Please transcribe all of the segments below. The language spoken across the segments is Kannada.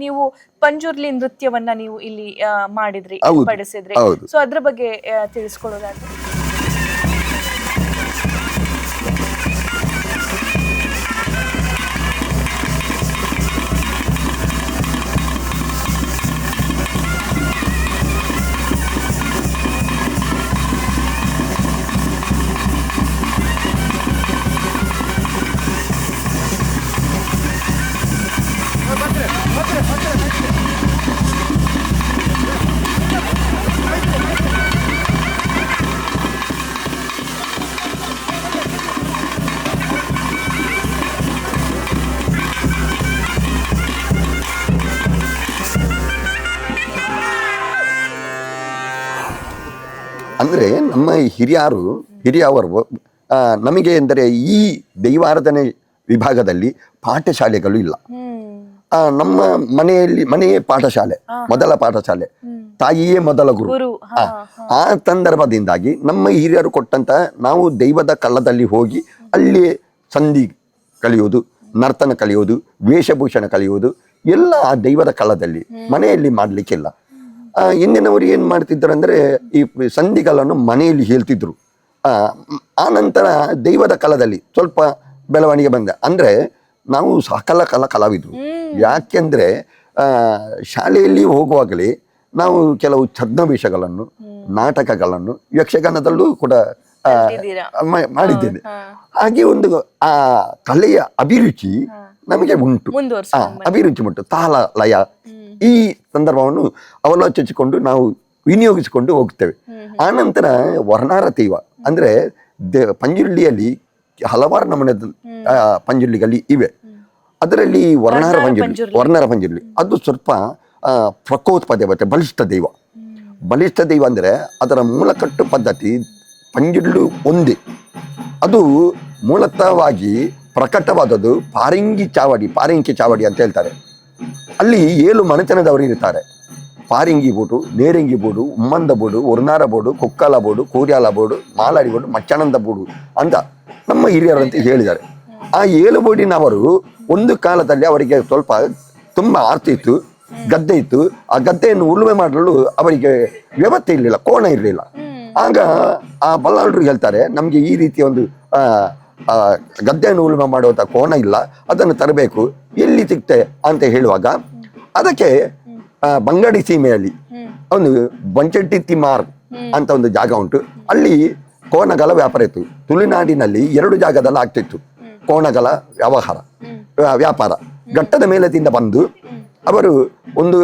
ನೀವು ಪಂಜುರ್ಲಿ ನೃತ್ಯವನ್ನ ನೀವು ಇಲ್ಲಿ ಮಾಡಿದ್ರಿ, ಹೌದು, ಪಡಿಸಿದ್ರಿ. ಹೌದು. ಸೊ ಅದ್ರ ಬಗ್ಗೆ ತಿಳಿಸ್ಕೊಡೋದಾದ್ರೆ. ಅಂದರೆ ನಮ್ಮ ಹಿರಿಯವರು ನಮಗೆ ಎಂದರೆ ಈ ದೈವಾರಾಧನೆ ವಿಭಾಗದಲ್ಲಿ ಪಾಠಶಾಲೆಗಳು ಇಲ್ಲ. ನಮ್ಮ ಮನೆಯೇ ಪಾಠಶಾಲೆ, ಮೊದಲ ಪಾಠಶಾಲೆ, ತಾಯಿಯೇ ಮೊದಲ ಗುರು. ಆ ಸಂದರ್ಭದಿಂದಾಗಿ ನಮ್ಮ ಹಿರಿಯರು ಕೊಟ್ಟಂತ ನಾವು ದೈವದ ಕಲ್ಲದಲ್ಲಿ ಹೋಗಿ ಅಲ್ಲಿ ಸಂಧಿ ಕಲಿಯೋದು, ನರ್ತನ ಕಲಿಯೋದು, ವೇಷಭೂಷಣ ಕಲಿಯೋದು ಎಲ್ಲ ಆ ದೈವದ ಕಲ್ಲದಲ್ಲಿ, ಮನೆಯಲ್ಲಿ ಮಾಡಲಿಕ್ಕಿಲ್ಲ. ಹಿಂದಿನವರು ಏನು ಮಾಡ್ತಿದ್ರು ಅಂದರೆ ಈ ಸಂಧಿಗಳನ್ನು ಮನೆಯಲ್ಲಿ ಹೇಳ್ತಿದ್ರು. ಆ ನಂತರ ದೈವದ ಕಲದಲ್ಲಿ ಸ್ವಲ್ಪ ಬೆಳವಣಿಗೆ ಬಂದ. ಅಂದರೆ ನಾವು ಸಕಲ ಕಲಾವಿದರು. ಯಾಕೆಂದರೆ ಶಾಲೆಯಲ್ಲಿ ಹೋಗುವಾಗಲೇ ನಾವು ಕೆಲವು ಛದ್ಮವೇಷಗಳನ್ನು, ನಾಟಕಗಳನ್ನು, ಯಕ್ಷಗಾನದಲ್ಲೂ ಕೂಡ ಮಾಡಿದ್ದೇನೆ. ಹಾಗೆ ಒಂದು ಆ ಕಲೆಯ ಅಭಿರುಚಿ ನಮಗೆ ಉಂಟು, ಅಭಿರುಚಿ ಉಂಟು. ತಾಳ ಲಯ ಈ ಸಂದರ್ಭವನ್ನು ಅವಲೋಚಿಸಿಕೊಂಡು ನಾವು ವಿನಿಯೋಗಿಸಿಕೊಂಡು ಹೋಗ್ತೇವೆ. ಆನಂತರ ವರ್ಣಾರ ದೈವ ಅಂದರೆ ಪಂಜುರ್ಲಿಯಲ್ಲಿ ಹಲವಾರು ನಮೂನೆ ಪಂಜುರ್ಲಿಗಳು ಇವೆ. ಅದರಲ್ಲಿ ವರ್ಣಾರ ಪಂಜುರ್ಲಿ ಅದು ಸ್ವಲ್ಪ ಪ್ರಕೋತ್ಪದ ಬರುತ್ತೆ. ಬಲಿಷ್ಠ ದೈವ ಅಂದರೆ ಅದರ ಮೂಲಕಟ್ಟು ಪದ್ಧತಿ ಪಂಜುರ್ಲು ಒಂದೇ. ಅದು ಮೂಲತಃವಾಗಿ ಪ್ರಕಟವಾದದ್ದು ಪಾರಿಂಗಿ ಚಾವಡಿ ಅಂತ ಹೇಳ್ತಾರೆ. ಅಲ್ಲಿ 7 ಮನೆತನದವರು ಇರ್ತಾರೆ. ಪಾರಿಂಗಿ ಬೋಡು, ನೇರಂಗಿ ಬೋಡು, ಉಮ್ಮಂದ ಬೋಡು, ವರ್ನಾರ ಬೋಡು, ಕೊಕ್ಕಲ ಬೋಡು, ಕೋರ್ಯಾಲ ಬೋಡು, ಮಾಲಾಡಿ ಬೋಡು, ಮಚ್ಚಣಂದ ಬೋಡು ಅಂತ ನಮ್ಮ ಹಿರಿಯರಂತ ಹೇಳಿದ್ದಾರೆ. ಆ 7 ಬೋಡಿನವರು ಒಂದು ಕಾಲದಲ್ಲಿ ಅವರಿಗೆ ಸ್ವಲ್ಪ ತುಂಬ ಆಸ್ತಿ ಇತ್ತು, ಗದ್ದೆ ಇತ್ತು. ಆ ಗದ್ದೆಯನ್ನು ಉಳುಮೆ ಮಾಡಲು ಅವರಿಗೆ ವ್ಯವಸ್ಥೆ ಇರಲಿಲ್ಲ, ಕೋಣ ಇರಲಿಲ್ಲ. ಆಗ ಆ ಬಲ್ಲಾಳರು ಹೇಳ್ತಾರೆ, ನಮಗೆ ಈ ರೀತಿಯ ಒಂದು ಗದ್ದೆಯನ್ನು ಉಳುಮೆ ಮಾಡುವಂಥ ಕೋಣ ಇಲ್ಲ, ಅದನ್ನು ತರಬೇಕು, ಎಲ್ಲಿ ಸಿಗ್ತೆ ಅಂತ ಹೇಳುವಾಗ ಅದಕ್ಕೆ ಬಂಗಾಡಿ ಸೀಮೆಯಲ್ಲಿ ಒಂದು ಬಂಚೆಟ್ಟಿ ತಿಮಾರ್ ಅಂತ ಒಂದು ಜಾಗ ಉಂಟು. ಅಲ್ಲಿ ಕೋಣಗಳ ವ್ಯಾಪಾರ ಇತ್ತು. ತುಳುನಾಡಿನಲ್ಲಿ 2 ಜಾಗದಲ್ಲಿ ಆಗ್ತಿತ್ತು ಕೋಣಗಳ ವ್ಯಾಪಾರ. ಘಟ್ಟದ ಮೇಲದಿಂದ ಬಂದು ಅವರು ಒಂದು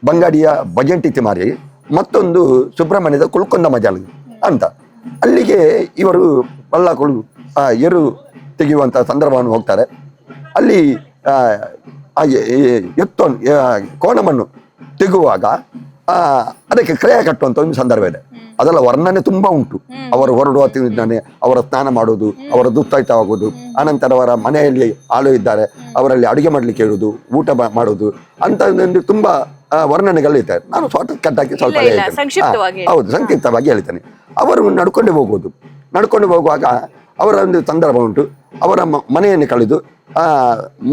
ಬಂಗಾಡಿಯ ಬಜೆಂಟಿ ತಿಮಾರಿ, ಮತ್ತೊಂದು ಸುಬ್ರಹ್ಮಣ್ಯದ ಕುಳ್ಕೊಂಡ ಮಜಾಲ್ ಅಂತ ಅಲ್ಲಿಗೆ ಇವರು ಬಳ್ಳಾಕಳು ಏರು ತೆಗೆಯುವಂಥ ಸಂದರ್ಭವನ್ನು ಹೋಗ್ತಾರೆ. ಅಲ್ಲಿ ಕೋಣವನ್ನು ತೆಗುವಾಗ ಅದಕ್ಕೆ ಕ್ರಯ ಕಟ್ಟುವಂಥ ಒಂದು ಸಂದರ್ಭ ಇದೆ. ಅದೆಲ್ಲ ವರ್ಣನೆ ತುಂಬ ಉಂಟು. ಅವರು ಹೊರಡುವ ಅವರ ಸ್ನಾನ ಮಾಡೋದು, ಅವರ ದುಸ್ತಾಯಿತವಾಗೋದು, ಆನಂತರ ಅವರ ಮನೆಯಲ್ಲಿ ಆಳು ಇದ್ದಾರೆ, ಅವರಲ್ಲಿ ಅಡುಗೆ ಮಾಡಲಿಕ್ಕೆ ಇರೋದು, ಊಟ ಮಾಡೋದು ಅಂತ ತುಂಬ ವರ್ಣನೆಗಳು ಇರ್ತಾರೆ. ನಾನು ಶಾರ್ಟ್ ಕಟ್ ಹಾಕಿ ಸ್ವಲ್ಪ ಸಂಕ್ಷಿಪ್ತವಾಗಿ ಹೇಳ್ತೇನೆ. ಅವರು ನಡ್ಕೊಂಡು ಹೋಗುವಾಗ ಅವರ ಒಂದು ಸಂದರ್ಭ ಉಂಟು. ಅವರ ಮನೆಯನ್ನು ಕಳೆದು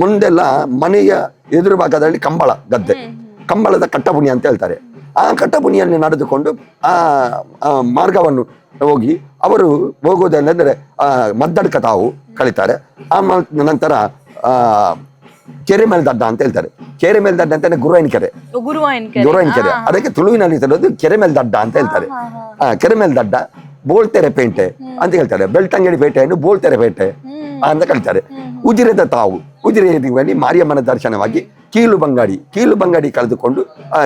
ಮುಂದೆಲ್ಲ ಮನೆಯ ಎದುರು ಭಾಗದಲ್ಲಿ ಕಂಬಳದ ಕಟ್ಟಪುಣಿ ಅಂತ ಹೇಳ್ತಾರೆ. ಆ ಕಟ್ಟಪುಣಿಯಲ್ಲಿ ನಡೆದುಕೊಂಡು ಆ ಮಾರ್ಗವನ್ನು ಹೋಗಿ ಅವರು ಹೋಗುವುದೆಂದರೆ ಮದ್ದಡ್ಕ ತಾವು ಕಳೀತಾರೆ. ಆ ನಂತರ ಕೆರೆ ಮೇಲ್ದಡ್ಡ ಅಂತ ಹೇಳ್ತಾರೆ. ಕೆರೆ ಮೇಲ್ದಡ್ಡ ಅಂತ ಗುರುವಾಯಿನ ಕೆರೆ, ಅದಕ್ಕೆ ತುಳುವಿನಲ್ಲಿ ಹೇಳೋದು ಕೆರೆ ಮೇಲ್ದಡ್ಡ ಅಂತ ಹೇಳ್ತಾರೆ. ಕೆರೆ ಮೇಲ್ದಡ್ಡ ಬೋಳ್ತೆರೆ ಪೇಂಟೆ ಅಂತ ಹೇಳ್ತಾರೆ. ಬೆಳ್ತಂಗಡಿ ಪೇಟೆಯನ್ನು ಬೋಳ್ತೆರೆ ಪೇಟೆ ಅಂತ ಕರೀತಾರೆ. ಉಜಿರೆದ ತಾವು, ಉಜಿರೆ ಮಾರಿಯಮ್ಮನ ದರ್ಶನವಾಗಿ ಕೀಲು ಬಂಗಾಡಿ ಕಳೆದುಕೊಂಡು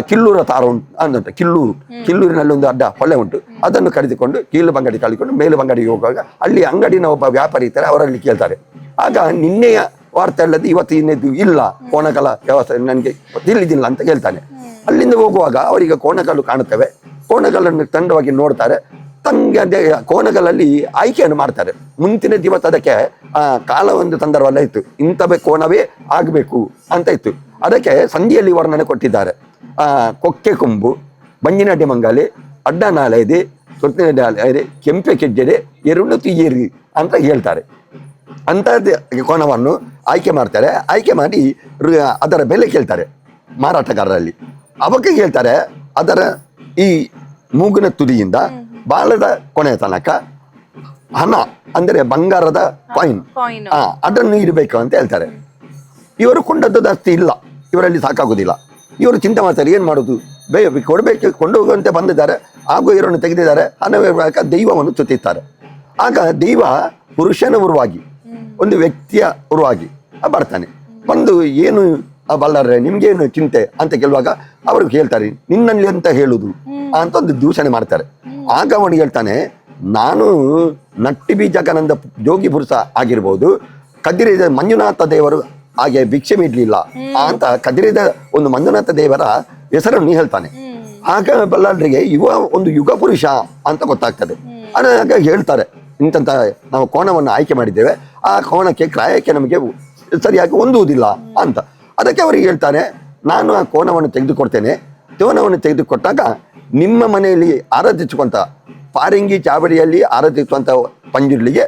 ಕಿಲ್ಲೂರ ತಾರ ಅಂತ ಕಿಲ್ಲೂರಿನಲ್ಲಿ ಒಂದು ಅಡ್ಡ ಹೊಳೆ ಉಂಟು, ಅದನ್ನು ಕಳೆದುಕೊಂಡು ಕೀಲು ಬಂಗಾಡಿ ಕಳೆದುಕೊಂಡು ಮೇಲು ಬಂಗಾಡಿಗೆ ಹೋಗುವಾಗ ಅಲ್ಲಿ ಅಂಗಡಿನ ಒಬ್ಬ ವ್ಯಾಪಾರಿ ಇರ್ತಾರೆ, ಅವರಲ್ಲಿ ಕೇಳ್ತಾರೆ. ಆಗ ನಿನ್ನೆಯ ವಾರ್ತೆ ಅಲ್ಲದೆ ಇವತ್ತು ಇನ್ನೇದು ಇಲ್ಲ, ಕೋಣಕಲ ವ್ಯವಸ್ಥೆ ನನಗೆ ತಿಳಿದಿಲ್ಲ ಅಂತ ಹೇಳ್ತಾನೆ. ಅಲ್ಲಿಂದ ಹೋಗುವಾಗ ಅವರಿಗೆ ಕೋಣಕಲ್ಲು ಕಾಣುತ್ತವೆ. ಕೋಣಕಲ್ಲನ್ನು ತಂಡವಾಗಿ ನೋಡ್ತಾರೆ. ತಂಗೆ ಕೋಣಗಳಲ್ಲಿ ಆಯ್ಕೆಯನ್ನು ಮಾಡ್ತಾರೆ. ಮುಂಚಿನ ದಿವಸ ಅದಕ್ಕೆ ಕಾಲ ಒಂದು ಸಂದರ್ಭ ಎಲ್ಲ ಇತ್ತು, ಇಂಥವೇ ಕೋಣವೇ ಆಗಬೇಕು ಅಂತ ಇತ್ತು. ಅದಕ್ಕೆ ಸಂಧಿಯಲ್ಲಿ ವರ್ಣನೆ ಕೊಟ್ಟಿದ್ದಾರೆ. ಕೊಕ್ಕೆ ಕೊಂಬು, ಬಂಜಿನಡ್ಡಿ ಮಂಗಾಲಿ, ಅಡ್ಡನಾಲೆದೆ, ಸೊತ್ತಿನ ಕೆಂಪೆ ಕೆಜ್ಜೆಡೆ, ಎರಡು ತಿಯ್ಯರಿ ಅಂತ ಹೇಳ್ತಾರೆ. ಅಂಥದ್ದು ಕೋಣವನ್ನು ಆಯ್ಕೆ ಮಾಡ್ತಾರೆ. ಆಯ್ಕೆ ಮಾಡಿ ಅದರ ಬೆಲೆ ಕೇಳ್ತಾರೆ. ಮಾರಾಟಗಾರರಲ್ಲಿ. ಅವಾಗ ಹೇಳ್ತಾರೆ ಅದರ ಈ ಮೂಗಿನ ತುದಿಯಿಂದ ಬಾಲದ ಕೊನೆಯ ತನಕ ಹಣ ಅಂದ್ರೆ ಬಂಗಾರದ ಕಾಯಿನ್ ಅದನ್ನು ಇಡಬೇಕು ಅಂತ ಹೇಳ್ತಾರೆ. ಇವರು ಕೊಂಡದ್ದು ಜಾಸ್ತಿ ಇಲ್ಲ, ಇವರಲ್ಲಿ ಸಾಕಾಗುದಿಲ್ಲ. ಇವರು ಚಿಂತೆ ಮಾಡ್ತಾರೆ ಏನು ಮಾಡೋದು, ಕೊಡಬೇಕು, ಕೊಂಡು ಹೋಗುವಂತೆ ಬಂದಿದ್ದಾರೆ. ಹಾಗೂ ಇವರನ್ನು ತೆಗೆದಿದ್ದಾರೆ, ಹಣವೇ ದೈವವನ್ನು ಚುತ್ತಿದ್ದಾರೆ. ಆಗ ದೈವ ಪುರುಷನ ಉರುವಾಗಿ, ಒಂದು ವ್ಯಕ್ತಿಯ ಉರುವಾಗಿ ಬರ್ತಾನೆ. ಬಂದು ಏನು ಬಲ್ಲಾರೆ ನಿಮ್ಗೇನು ಚಿಂತೆ ಅಂತ ಕೇಳುವಾಗ ಅವರು ಹೇಳ್ತಾರೆ ನಿನ್ನಲ್ಲಿ ಅಂತ ಹೇಳುದು ಅಂತ ಒಂದು ದೂಷಣೆ ಮಾಡ್ತಾರೆ. ಆಗ ಅವನು ಹೇಳ್ತಾನೆ ನಾನು ನಟ್ಟಿ ಬೀಜಕನಂದ ಜೋಗಿ ಪುರುಷ ಆಗಿರ್ಬೋದು, ಕದಿರಿದ ಮಂಜುನಾಥ ದೇವರು ಹಾಗೆ ಭಿಕ್ಷೆ ಇಡ್ಲಿಲ್ಲ ಅಂತ ಕದಿರಿದ ಒಂದು ಮಂಜುನಾಥ ದೇವರ ಹೆಸರನ್ನು ಹೇಳ್ತಾನೆ. ಆಗ ಬಲ್ಲಾಳರಿಗೆ ಇವ ಒಂದು ಯುಗ ಪುರುಷ ಅಂತ ಗೊತ್ತಾಗ್ತದೆ. ಆಗ ಹೇಳ್ತಾರೆ ಇಂಥ ನಾವು ಕೋಣವನ್ನು ಆಯ್ಕೆ ಮಾಡಿದ್ದೇವೆ, ಆ ಕೋಣಕ್ಕೆ ಕ್ರಾಯಕ್ಕೆ ನಮಗೆ ಸರಿಯಾಗಿ ಹೊಂದುವುದಿಲ್ಲ ಅಂತ. ಅದಕ್ಕೆ ಅವರಿಗೆ ಹೇಳ್ತಾನೆ ನಾನು ಆ ಕೋಣವನ್ನು ತೆಗೆದುಕೊಡ್ತೇನೆ. ಕೋಣವನ್ನು ತೆಗೆದುಕೊಟ್ಟಾಗ ನಿಮ್ಮ ಮನೆಯಲ್ಲಿ ಆರಾಧಿಸುವಂತ ಪಾರಿಂಗಿ ಚಾವಡಿಯಲ್ಲಿ ಆರಾಧಿಸುವಂತ ಪಂಜುರ್ಲಿಗೆ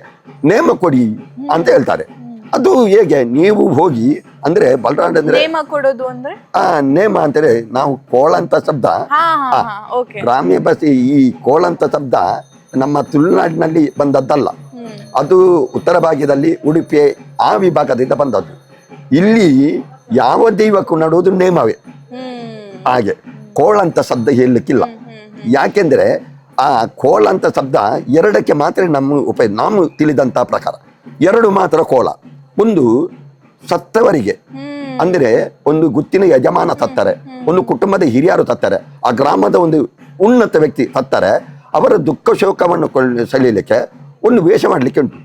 ನೇಮ ಕೊಡಿ ಅಂತ ಹೇಳ್ತಾರೆ. ಅದು ಹೇಗೆ ನೀವು ಹೋಗಿ ಅಂದ್ರೆ ಬಲರಾಮ ಅಂದ್ರೆ ನೇಮ ಕೊಡೋದು ಅಂದ್ರೆ ನೇಮ ಅಂತೇಳಿ ನಾವು ಕೋಳ ಅಂತ ಶಬ್ದ ಗ್ರಾಮ್ಯ ಭಾಷೆ. ಈ ಕೋಳ ಅಂತ ಶಬ್ದ ನಮ್ಮ ತುಳುನಾಡಿನಲ್ಲಿ ಬಂದದ್ದಲ್ಲ, ಅದು ಉತ್ತರ ಭಾಗದಲ್ಲಿ ಉಡುಪಿ ಆ ವಿಭಾಗದಿಂದ ಬಂದದ್ದು. ಇಲ್ಲಿ ಯಾವ ದೈವಕ್ಕೂ ನಡುವುದು ನೇಮವೇ. ಹಾಗೆ ಕೋಳ ಅಂತ ಶಬ್ದ ಹೇಳಲಿಕ್ಕಿಲ್ಲ. ಯಾಕೆಂದ್ರೆ ಆ ಕೋಳ ಅಂತ ಶಬ್ದ ಎರಡಕ್ಕೆ ಮಾತ್ರ ನಮ್ಮ ನಾವು ತಿಳಿದಂತ ಪ್ರಕಾರ ಎರಡು ಮಾತ್ರ ಕೋಳ. ಒಂದು ಸತ್ತವರಿಗೆ ಅಂದ್ರೆ ಒಂದು ಗುತ್ತಿನ ಯಜಮಾನ ಸತ್ತಾರೆ, ಒಂದು ಕುಟುಂಬದ ಹಿರಿಯರು ಸತ್ತಾರೆ, ಆ ಗ್ರಾಮದ ಒಂದು ಉನ್ನತ ವ್ಯಕ್ತಿ ಸತ್ತಾರೆ, ಅವರ ದುಃಖ ಶೋಕವನ್ನು ಸೆಳೀಲಿಕ್ಕೆ ಒಂದು ವೇಷ ಮಾಡ್ಲಿಕ್ಕೆ ಉಂಟು.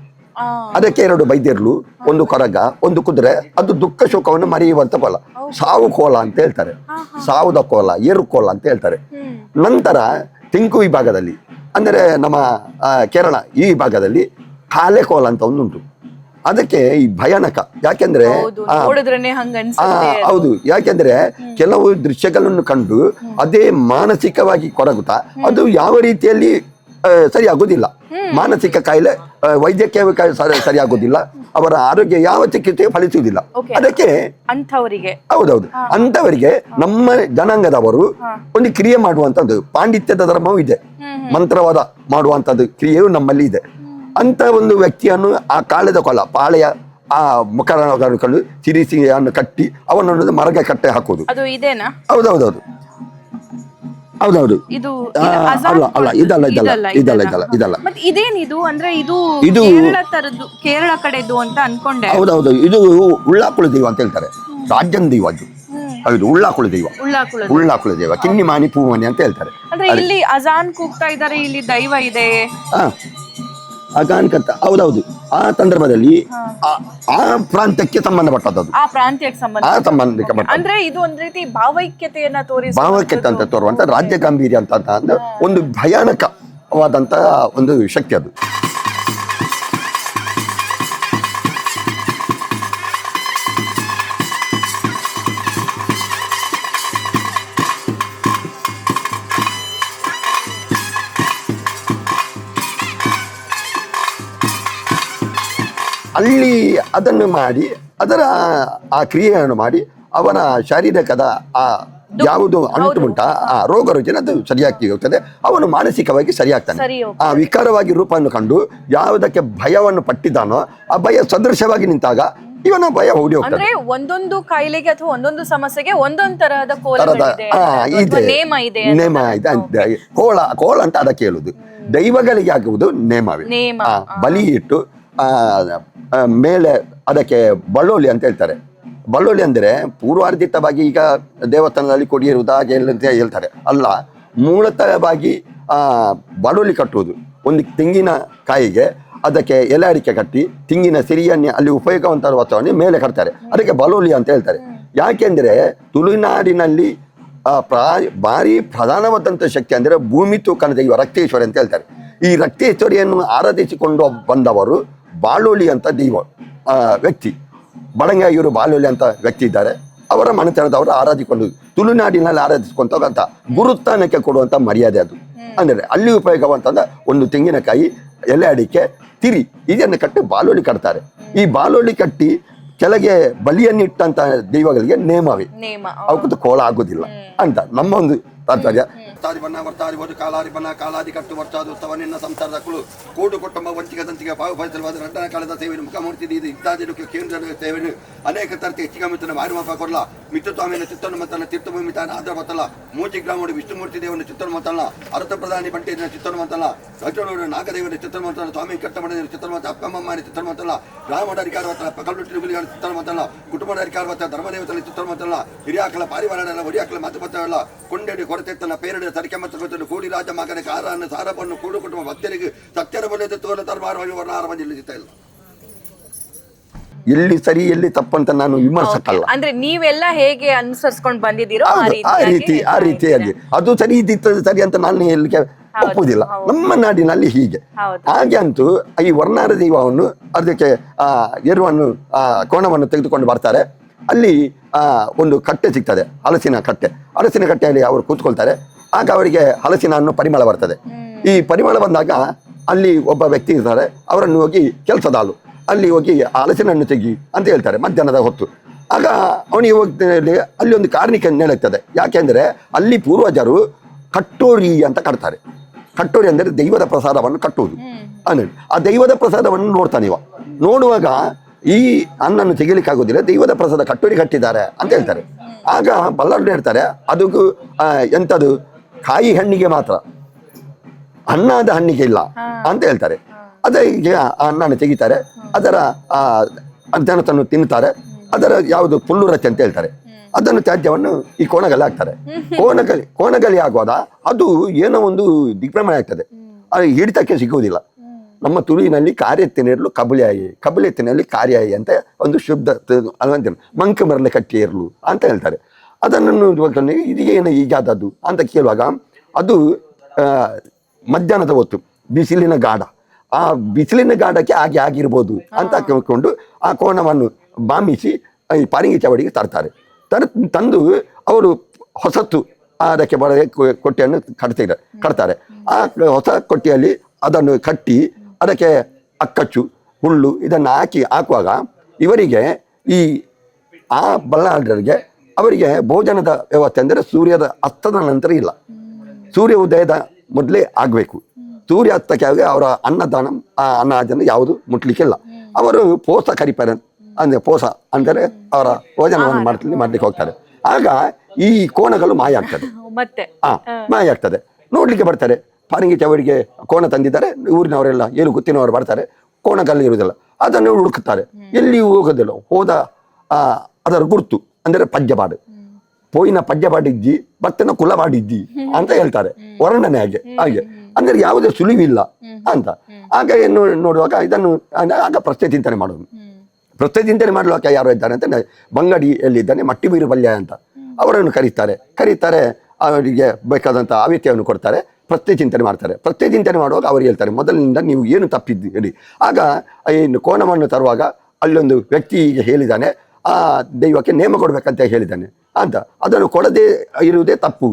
ಅದಕ್ಕೆ ಎರಡು ಬೈದ್ಯರ್ಲು, ಒಂದು ಕೊರಗ, ಒಂದು ಕುದುರೆ. ಅದು ದುಃಖ ಶೋಕವನ್ನು ಮರೆಯುವಂತ ಕೋಲ, ಸಾವು ಕೋಲ ಅಂತ ಹೇಳ್ತಾರೆ. ಸಾವುದ ಕೋಲ, ಏರು ಕೋಲ ಅಂತ ಹೇಳ್ತಾರೆ. ನಂತರ ತೆಂಕು ವಿಭಾಗದಲ್ಲಿ ಅಂದರೆ ನಮ್ಮ ಕೇರಳ ಈ ವಿಭಾಗದಲ್ಲಿ ಕಾಲೆ ಕೋಲ ಅಂತ ಒಂದುಂಟು. ಅದಕ್ಕೆ ಈ ಭಯಾನಕ. ಯಾಕೆಂದ್ರೆ ಹೌದು, ಯಾಕೆಂದ್ರೆ ಕೆಲವು ದೃಶ್ಯಗಳನ್ನು ಕಂಡು ಅದೇ ಮಾನಸಿಕವಾಗಿ ಕೊರಗುತ್ತಾ ಅದು ಯಾವ ರೀತಿಯಲ್ಲಿ ಸರಿಯಾಗುದಿಲ್ಲ. ಮಾನಸಿಕ ಕಾಯಿಲೆ ವೈದ್ಯಕೀಯ ಸರಿಯಾಗುದಿಲ್ಲ, ಅವರ ಆರೋಗ್ಯ ಯಾವ ಚಿಕಿತ್ಸೆ ಫಲಿಸುವುದಿಲ್ಲ. ಅದಕ್ಕೆ ಹೌದೌದು ಅಂತವರಿಗೆ ನಮ್ಮ ಜನಾಂಗದವರು ಒಂದು ಕ್ರಿಯೆ ಮಾಡುವಂತದ್ದು ಪಾಂಡಿತ್ಯದ ಧರ್ಮವೂ ಇದೆ, ಮಂತ್ರವಾದ ಮಾಡುವಂತದ್ದು ಕ್ರಿಯೆಯು ನಮ್ಮಲ್ಲಿ ಇದೆ. ಅಂತ ಒಂದು ವ್ಯಕ್ತಿಯನ್ನು ಆ ಕಾಳೆದ ಕೊಲ ಪಾಳೆಯ ಆ ಮುಖವನ್ನು ಕಂಡು ಸಿರಿಸಿಯನ್ನು ಕಟ್ಟಿ ಅವನನ್ನು ಮರಗೆ ಕಟ್ಟೆ ಹಾಕುವುದು. ಹೌದೌದೌದು ಹೌದೌದು. ಅಲ್ಲ ಇದಲ್ಲ ಇದಲ್ಲ ಇದಲ್ಲ ಇದಲ್ಲ ಇದಲ್ಲ ಇದೇನಿದು ಅಂದ್ರೆ ಇದು ಕೇರಳ ಕಡೆದು ಅಂತ ಅನ್ಕೊಂಡೆ. ಹೌದೌದು, ಇದು ಉಳ್ಳಾಕುಳ ದೈವ ಅಂತ ಹೇಳ್ತಾರೆ, ರಾಜ್ಯನ ದೈವ ಅದು. ಹೌದು, ಉಳ್ಳಾಕುಳ ದೈವ, ಉಳ್ಳಾಕುಳ ದೈವ, ಕಿನ್ನಿಮಾನಿ ಪೂಮನಿ ಅಂತ ಹೇಳ್ತಾರೆ. ಇಲ್ಲಿ ಅಜಾನ್ ಕೂಗ್ತಾ ಇದ್ದಾರೆ, ಇಲ್ಲಿ ದೈವ ಇದೆ. ಅಗಾನ್ಕತ್ತ ಹೌದೌದು. ಆ ಸಂದರ್ಭದಲ್ಲಿ ಆ ಪ್ರಾಂತ್ಯಕ್ಕೆ ಸಂಬಂಧಪಟ್ಟದ್ದು, ಆ ಪ್ರಾಂತ್ಯಕ್ಕೆ ಸಂಬಂಧ ಅಂದ್ರೆ ಇದು ಒಂದ್ ರೀತಿ ಭಾವೈಕ್ಯತೆಯನ್ನ ಭಾವೈಕ್ಯತೆ ಅಂತ ತೋರುವಂತ ರಾಜ್ಯ ಗಾಂಭೀರ್ಯ ಅಂತ ಒಂದು ಭಯಾನಕವಾದಂತ ಒಂದು ಶಕ್ತಿ ಅದು. ಅಲ್ಲಿ ಅದನ್ನು ಮಾಡಿ ಅದರ ಆ ಕ್ರಿಯೆಯನ್ನು ಮಾಡಿ ಅವನ ಶಾರೀರಿಕದ ಆ ಯಾವುದು ಅಂಟು ಉಂಟ ಆ ರೋಗ ರುಜಿನ ಅದು ಸರಿಯಾಗಿ ಹೋಗ್ತದೆ. ಅವನು ಮಾನಸಿಕವಾಗಿ ಸರಿಯಾಗ್ತಾನೆ. ಆ ವಿಕಾರವಾಗಿ ರೂಪವನ್ನು ಕಂಡು ಯಾವುದಕ್ಕೆ ಭಯವನ್ನು ಪಟ್ಟಿದ್ದಾನೋ ಆ ಭಯ ಸದೃಶವಾಗಿ ನಿಂತಾಗ ಇವನ ಭಯ ಓಡಿ ಹೋಗ್ತದೆ. ಒಂದೊಂದು ಕಾಯಿಲೆಗೆ ಅಥವಾ ಒಂದೊಂದು ಸಮಸ್ಯೆಗೆ ಒಂದೊಂದು ತರಹದ ನೇಮ ಇದೆ. ಕೋಳ ಅಂತ ಅದಕ್ಕೆ ಹೇಳುದು. ದೈವಗಳಿಗೆ ಆಗುವುದು ನೇಮವೇ. ಬಲಿ ಇಟ್ಟು ಮೇಲೆ ಅದಕ್ಕೆ ಬಳ್ಳೋಲಿ ಅಂತ ಹೇಳ್ತಾರೆ. ಬಳ್ಳೋಲಿ ಅಂದ್ರೆ ಪೂರ್ವಾರ್ಜಿತವಾಗಿ ಈಗ ದೇವಸ್ಥಾನದಲ್ಲಿ ಕೊಡಿಯಿರುವುದು ಹಾಗೆ ಅಂತ ಹೇಳ್ತಾರೆ. ಅಲ್ಲ, ಮೂಲತಃವಾಗಿ ಬಳ್ಳೋಲಿ ಕಟ್ಟುವುದು ಒಂದು ತೆಂಗಿನ ಕಾಯಿಗೆ ಅದಕ್ಕೆ ಎಲೆ ಅಡಿಕೆ ಕಟ್ಟಿ ತೆಂಗಿನ ಸಿರಿಯನ್ನೇ ಅಲ್ಲಿ ಉಪಯೋಗವಂತ ವಸ್ತುವನ್ನೇ ಮೇಲೆ ಕಟ್ತಾರೆ. ಅದಕ್ಕೆ ಬಳ್ಳೋಲಿ ಅಂತ ಹೇಳ್ತಾರೆ. ಯಾಕೆಂದ್ರೆ ತುಳುನಾಡಿನಲ್ಲಿ ಭಾರಿ ಪ್ರಧಾನವಾದಂಥ ಶಕ್ತಿ ಅಂದ್ರೆ ಭೂಮಿ ತೂಕನ ದೈವ ರಕ್ತೇಶ್ವರಿ ಅಂತ ಹೇಳ್ತಾರೆ. ಈ ರಕ್ತೇಶ್ವರಿಯನ್ನು ಆರಾಧಿಸಿಕೊಂಡು ಬಂದವರು ಬಾಳೋಲಿ ಅಂತ ದೈವ ವ್ಯಕ್ತಿ. ಬಳಂಗಾಯಿಯವರು ಬಾಳೋಲಿ ಅಂತ ವ್ಯಕ್ತಿ ಇದ್ದಾರೆ. ಅವರ ಮನೆತನದವರು ಆರಾಧಿಕೊಂಡು ತುಳುನಾಡಿನಲ್ಲಿ ಆರಾಧಿಸಿಕೊಂತ ಗುರುಸ್ಥಾನಕ್ಕೆ ಕೊಡುವಂತ ಮರ್ಯಾದೆ ಅದು. ಅಂದರೆ ಅಲ್ಲಿ ಉಪಯೋಗವಂತಂದ ಒಂದು ತೆಂಗಿನಕಾಯಿ, ಎಲೆ ಅಡಿಕೆ, ತಿರಿ ಇದನ್ನು ಕಟ್ಟಿ ಬಾಲೋಲಿ ಕಟ್ತಾರೆ. ಈ ಬಾಲೋಲಿ ಕಟ್ಟಿ ಕೆಳಗೆ ಬಲಿಯನ್ನಿಟ್ಟಂತ ದೈವಗಳಿಗೆ ನೇಮವೇ, ನೇಮ. ಅವಕ್ಕೂ ಕೋಲ ಆಗುದಿಲ್ಲ ಅಂತ ನಮ್ಮ ಒಂದು ತಾತ್ಪರ್ಯ. ವರ್ತಾದಿ ಬಣ್ಣ ವರ್ತಾದಿ ಬೋದು ಕಾಲಾದಿ ಬಣ್ಣ ಕಾಲಾದಿ ಕಟ್ಟು ವರ್ತಾದು ಉತ್ಸವ ನಿನ್ನ ಸಂಸಾರದ ಕುಳು ಕೂಡು ಕುಟುಂಬ ವಂಚಿಕ ದಂತಿಗೆ ಪಾವಪಡಿಸಲವಾದ ರಡ್ಡನ ಕಾಲದ ಸೇವೆಯನ್ನು ಮುಖಮೂರ್ತಿ ಇದು ಇತ್ಯಾದಿ ಕೇಂದ್ರ ಸೇವೆಯನ್ನು ಅನೇಕ ತರತಿ ಚಿಕ್ಕಮಿತ್ತನ ಮಾರುಮಪ್ಪ ಕೊಡಲ ಮಿತ್ತು ಸ್ವಾಮಿಯನ್ನು ಚಿತ್ತನ್ನು ಮತ್ತಲ್ಲ ತೀರ್ಥಭೂಮಿ ತಾನ ಆದ್ರ ಮತ್ತಲ್ಲ ಮೂಜಿ ಗ್ರಾಮೋಡು ವಿಷ್ಣುಮೂರ್ತಿ ದೇವನ ಚಿತ್ತನ್ನು ಮತ್ತಲ್ಲ ಅರ್ಥ ಪ್ರಧಾನಿ ಬಂಟೇನ ಚಿತ್ತನ್ನು ಮತ್ತಲ್ಲ ಅರ್ಜುನೋಡು ನಾಗದೇವನ ಚಿತ್ತನ್ನು ಮತ್ತಲ್ಲ ಸ್ವಾಮಿ ಕಟ್ಟಮಡ ಚಿತ್ತನ್ನು ಮತ್ತ ಅಪ್ಪಮ್ಮನ ಚಿತ್ತನ್ನು ಮತ್ತಲ್ಲ ಗ್ರಾಮದ ಅಧಿಕಾರ ಮತ್ತಲ್ಲ ಪಕಲ್ಬಿಟ್ಟು ಗುಲಿಗಳ ಚಿತ್ತನ್ನು ಮತ್ತಲ್ಲ ಕುಟುಂಬದ ಅಧಿಕಾರ ಮತ್ತ ಧರ್ಮದೇವತನ ಚಿತ್ತನ್ನು ಮತ್ತಲ್ಲ ಹಿರಿಯಾಕಲ ಪಾರಿವಾರನ ಒಡಿಯಾಕಲ ಮಾತು ಮತ್ತಲ್ಲ ಕೊಂಡೆಡಿ ಕೊರತೆತ್ತನ ಪೇರಡ ಸರಿಕೆ ಮತ್ತು ಕೂಡಿ ರಾಜ ಮಗನ ಕಾರನ್ನು ಸಾರವನ್ನು ಕೂಡು ಕುಟುಂಬ ಭಕ್ತರಿಗೆ ಸತ್ಯರ ಬಲೆದು ತೋಲ ತರ್ಮಾರವಾಗಿ ವರ್ಣಾರ ನಿಲ್ಲಿಸ್ತಾ ಇಲ್ಲ. ಎಲ್ಲಿ ಸರಿ ಎಲ್ಲಿ ತಪ್ಪಂತ ನಾನು ವಿಮರ್ಶಕಲ್ಲ. ಅಂದ್ರೆ ನೀವೆಲ್ಲ ಹೇಗೆ ಅನುಸರಿಸ್ಕೊಂಡು ಬಂದಿದ್ದೀರೋ ಆ ರೀತಿಯಾಗಿ ಅದು ಸರಿ ಇದ್ದಿತ್ತು ಸರಿ ಅಂತ ನಾನು ಎಲ್ಲಿಗೆ ಒಪ್ಪುವುದಿಲ್ಲ. ನಮ್ಮ ನಾಡಿನಲ್ಲಿ ಹೀಗೆ ಹಾಗೆ ಅಂತೂ ಈ ವರ್ಣಾರ ದೈವವನ್ನು ಅದಕ್ಕೆ ಎರುವನ್ನು ಕೋಣವನ್ನು ತೆಗೆದುಕೊಂಡು ಬರ್ತಾರೆ. ಅಲ್ಲಿ ಒಂದು ಕಟ್ಟೆ ಸಿಗ್ತದೆ, ಹಲಸಿನ ಕಟ್ಟೆಯಲ್ಲಿ ಅವರು ಕೂತ್ಕೊಳ್ತಾರೆ. ಆಗ ಅವರಿಗೆ ಹಲಸಿನ ಹಣ್ಣು ಪರಿಮಳ ಬರ್ತದೆ. ಈ ಪರಿಮಳ ಬಂದಾಗ ಅಲ್ಲಿ ಒಬ್ಬ ವ್ಯಕ್ತಿ ಇರ್ತಾರೆ, ಅವರನ್ನು ಹೋಗಿ ಕೆಲಸದ ಅಲ್ಲಿ ಹೋಗಿ ಹಲಸಿನ ಹಣ್ಣು ತೆಗಿ ಅಂತ ಹೇಳ್ತಾರೆ ಮಧ್ಯಾಹ್ನದ ಹೊತ್ತು. ಆಗ ಅವನಿಗೆ ಹೋಗ್ತೇನೆ ಅಲ್ಲಿ ಒಂದು ಕಾರಣಿಕ ನೆಲೆಗ್ತದೆ. ಯಾಕೆಂದರೆ ಅಲ್ಲಿ ಪೂರ್ವಜರು ಕಟ್ಟೋರಿ ಅಂತ ಕಟ್ತಾರೆ. ಕಟ್ಟೋರಿ ಅಂದರೆ ದೈವದ ಪ್ರಸಾದವನ್ನು ಕಟ್ಟುವುದು. ಆ ದೈವದ ಪ್ರಸಾದವನ್ನು ನೋಡ್ತಾನೆ ಇವ. ನೋಡುವಾಗ ಈ ಹಣ್ಣನ್ನು ತೆಗಿಲಿಕ್ಕಾಗೋದಿಲ್ಲ, ದೈವದ ಪ್ರಸಾದ ಕಟ್ಟೋರಿ ಕಟ್ಟಿದ್ದಾರೆ ಅಂತ ಹೇಳ್ತಾರೆ. ಆಗ ಬಲ್ಲಾರು ಹೇಳ್ತಾರೆ ಅದಕ್ಕೂ ಎಂಥದ್ದು ಕಾಯಿ ಹಣ್ಣಿಗೆ ಮಾತ್ರ, ಹಣ್ಣಾದ ಹಣ್ಣಿಗೆ ಇಲ್ಲ ಅಂತ ಹೇಳ್ತಾರೆ. ಅದಕ್ಕೆ ಆ ಹಣ್ಣನ್ನು ತೆಗಿತಾರೆ, ಅದರ ಜನತನ್ನು ತಿನ್ನುತ್ತಾರೆ. ಅದರ ಯಾವುದು ಪುಲ್ಲು ರಚೆ ಅಂತ ಹೇಳ್ತಾರೆ. ಅದನ್ನು ತ್ಯಾಜ್ಯವನ್ನು ಈ ಕೋಣಗಲ್ಲಿ ಹಾಕ್ತಾರೆ. ಕೋಣಗಲ್ಲಿ ಆಗುವಾಗ ಅದು ಏನೋ ಒಂದು ದಿಗ್ಭ್ರಮೆ ಆಗ್ತದೆ, ಅದು ಹಿಡಿತಕ್ಕೆ ಸಿಗುವುದಿಲ್ಲ. ನಮ್ಮ ತುಳುವಿನಲ್ಲಿ ಕಾರ್ಯೆತ್ತಿನಿರಲು ಕಬಳಿಯಾಯಿ, ಕಬಳೆತ್ತಿನಲ್ಲಿ ಕಾರ್ಯಾಯಿ ಅಂತ ಒಂದು ಶುದ್ಧ ಮಂಕ ಮರಲೆ ಕಟ್ಟಿ ಇರಲು ಅಂತ ಹೇಳ್ತಾರೆ. ಅದನ್ನು ಇದೇನು ಈಗಾದದ್ದು ಅಂತ ಕೇಳುವಾಗ ಅದು ಮಧ್ಯಾಹ್ನದ ಹೊತ್ತು ಬಿಸಿಲಿನ ಗಾಢ, ಆ ಬಿಸಿಲಿನ ಗಾಢಕ್ಕೆ ಹಾಗೆ ಆಗಿರ್ಬೋದು ಅಂತ ಕೇಳ್ಕೊಂಡು ಆ ಕೋಣವನ್ನು ಬಾಮಿಸಿ ಈ ಪಾರಿಂಗಿ ಚಾವಡಿಗೆ ತರ್ತಾರೆ. ತಂದು ಅವರು ಹೊಸತ್ತು ಅದಕ್ಕೆ ಬರಗೆ ಕೊಟ್ಟೆಯನ್ನು ಕಟ್ತಾರೆ. ಆ ಹೊಸ ಕೊಟ್ಟೆಯಲ್ಲಿ ಅದನ್ನು ಕಟ್ಟಿ ಅದಕ್ಕೆ ಅಕ್ಕಚ್ಚು ಹುಲ್ಲು ಇದನ್ನು ಹಾಕುವಾಗ ಇವರಿಗೆ ಆ ಬಲ್ಲಾಳರಿಗೆ ಅವರಿಗೆ ಭೋಜನದ ವ್ಯವಸ್ಥೆ ಅಂದರೆ ಸೂರ್ಯದ ಅಸ್ತದ ನಂತರ ಇಲ್ಲ, ಸೂರ್ಯ ಉದಯದ ಮೊದಲೇ ಆಗಬೇಕು. ಸೂರ್ಯ ಅಸ್ತಕ್ಕೆ ಆಗಿ ಅವರ ಅನ್ನದಾನ ಅನ್ನಾಜನ ಯಾವುದು ಮುಟ್ಲಿಕ್ಕಿಲ್ಲ. ಅವರು ಪೋಸ ಕರಿಪಾರೆ ಅಂದರೆ ಪೋಸ ಅಂದರೆ ಅವರ ಭೋಜನವನ್ನು ಮಾಡ್ಲಿಕ್ಕೆ ಹೋಗ್ತಾರೆ. ಆಗ ಈ ಕೋಣಗಳು ಮಾಯ ಆಗ್ತದೆ, ಮಾಯ ಆಗ್ತದೆ. ನೋಡ್ಲಿಕ್ಕೆ ಬರ್ತಾರೆ, ಪಾರಿಂಗಿ ಚವಡಿಗೆ ಕೋಣ ತಂದಿದ್ದಾರೆ, ಊರಿನವರೆಲ್ಲ ಏನು ಗೊತ್ತಿನವರು ಬರ್ತಾರೆ, ಕೋಣಗಲ್ಲಿ ಇರುವುದಿಲ್ಲ. ಅದನ್ನು ಹುಡುಕುತ್ತಾರೆ, ಎಲ್ಲಿ ಹೋಗೋದಿಲ್ಲ. ಹೋದ ಅದರ ಗುರುತು ಅಂದರೆ ಪದ್ಯಪಾಡು, ಪೋಯಿನ ಪದ್ಯಪಾಡಿದ್ದಿ ಬರ್ತನ ಕುಲಪಾಡಿದ್ದಿ ಅಂತ ಹೇಳ್ತಾರೆ, ವರ್ಣನೆ ಹಾಗೆ ಅಂದರೆ ಯಾವುದೇ ಸುಳಿವಿಲ್ಲ ಅಂತ. ಆಗ ಏನು ನೋಡುವಾಗ ಇದನ್ನು ಆಗ ಪ್ರಶ್ನೆ ಚಿಂತನೆ ಮಾಡೋದು. ಪ್ರಶ್ನೆ ಚಿಂತನೆ ಮಾಡುವಾಗ ಯಾರು ಇದ್ದಾರೆ ಅಂತ ಬಂಗಡಿಯಲ್ಲಿದ್ದಾನೆ ಮಟ್ಟಿ ಬೀರು ಬಲ್ಯ ಅಂತ ಅವರನ್ನು ಕರೀತಾರೆ. ಅವರಿಗೆ ಬೇಕಾದಂಥ ಆವ್ಯಕ್ತಿಯನ್ನು ಕೊಡ್ತಾರೆ, ಪ್ರಶ್ನೆ ಚಿಂತನೆ ಮಾಡ್ತಾರೆ. ಪ್ರಶ್ನೆ ಚಿಂತನೆ ಮಾಡುವಾಗ ಅವರು ಹೇಳ್ತಾರೆ ಮೊದಲಿನಿಂದ ನೀವು ಏನು ತಪ್ಪಿದ್ದೀರಿ. ಆಗ ಇನ್ನು ಕೋಣವನ್ನು ತರುವಾಗ ಅಲ್ಲೊಂದು ವ್ಯಕ್ತಿಗೆ ಹೇಳಿದ್ದಾನೆ, ಆ ದೈವಕ್ಕೆ ನೇಮ ಕೊಡಬೇಕಂತ ಹೇಳಿದ್ದಾನೆ ಅಂತ. ಅದನ್ನು ಕೊಡದೇ ಇರುವುದೇ ತಪ್ಪು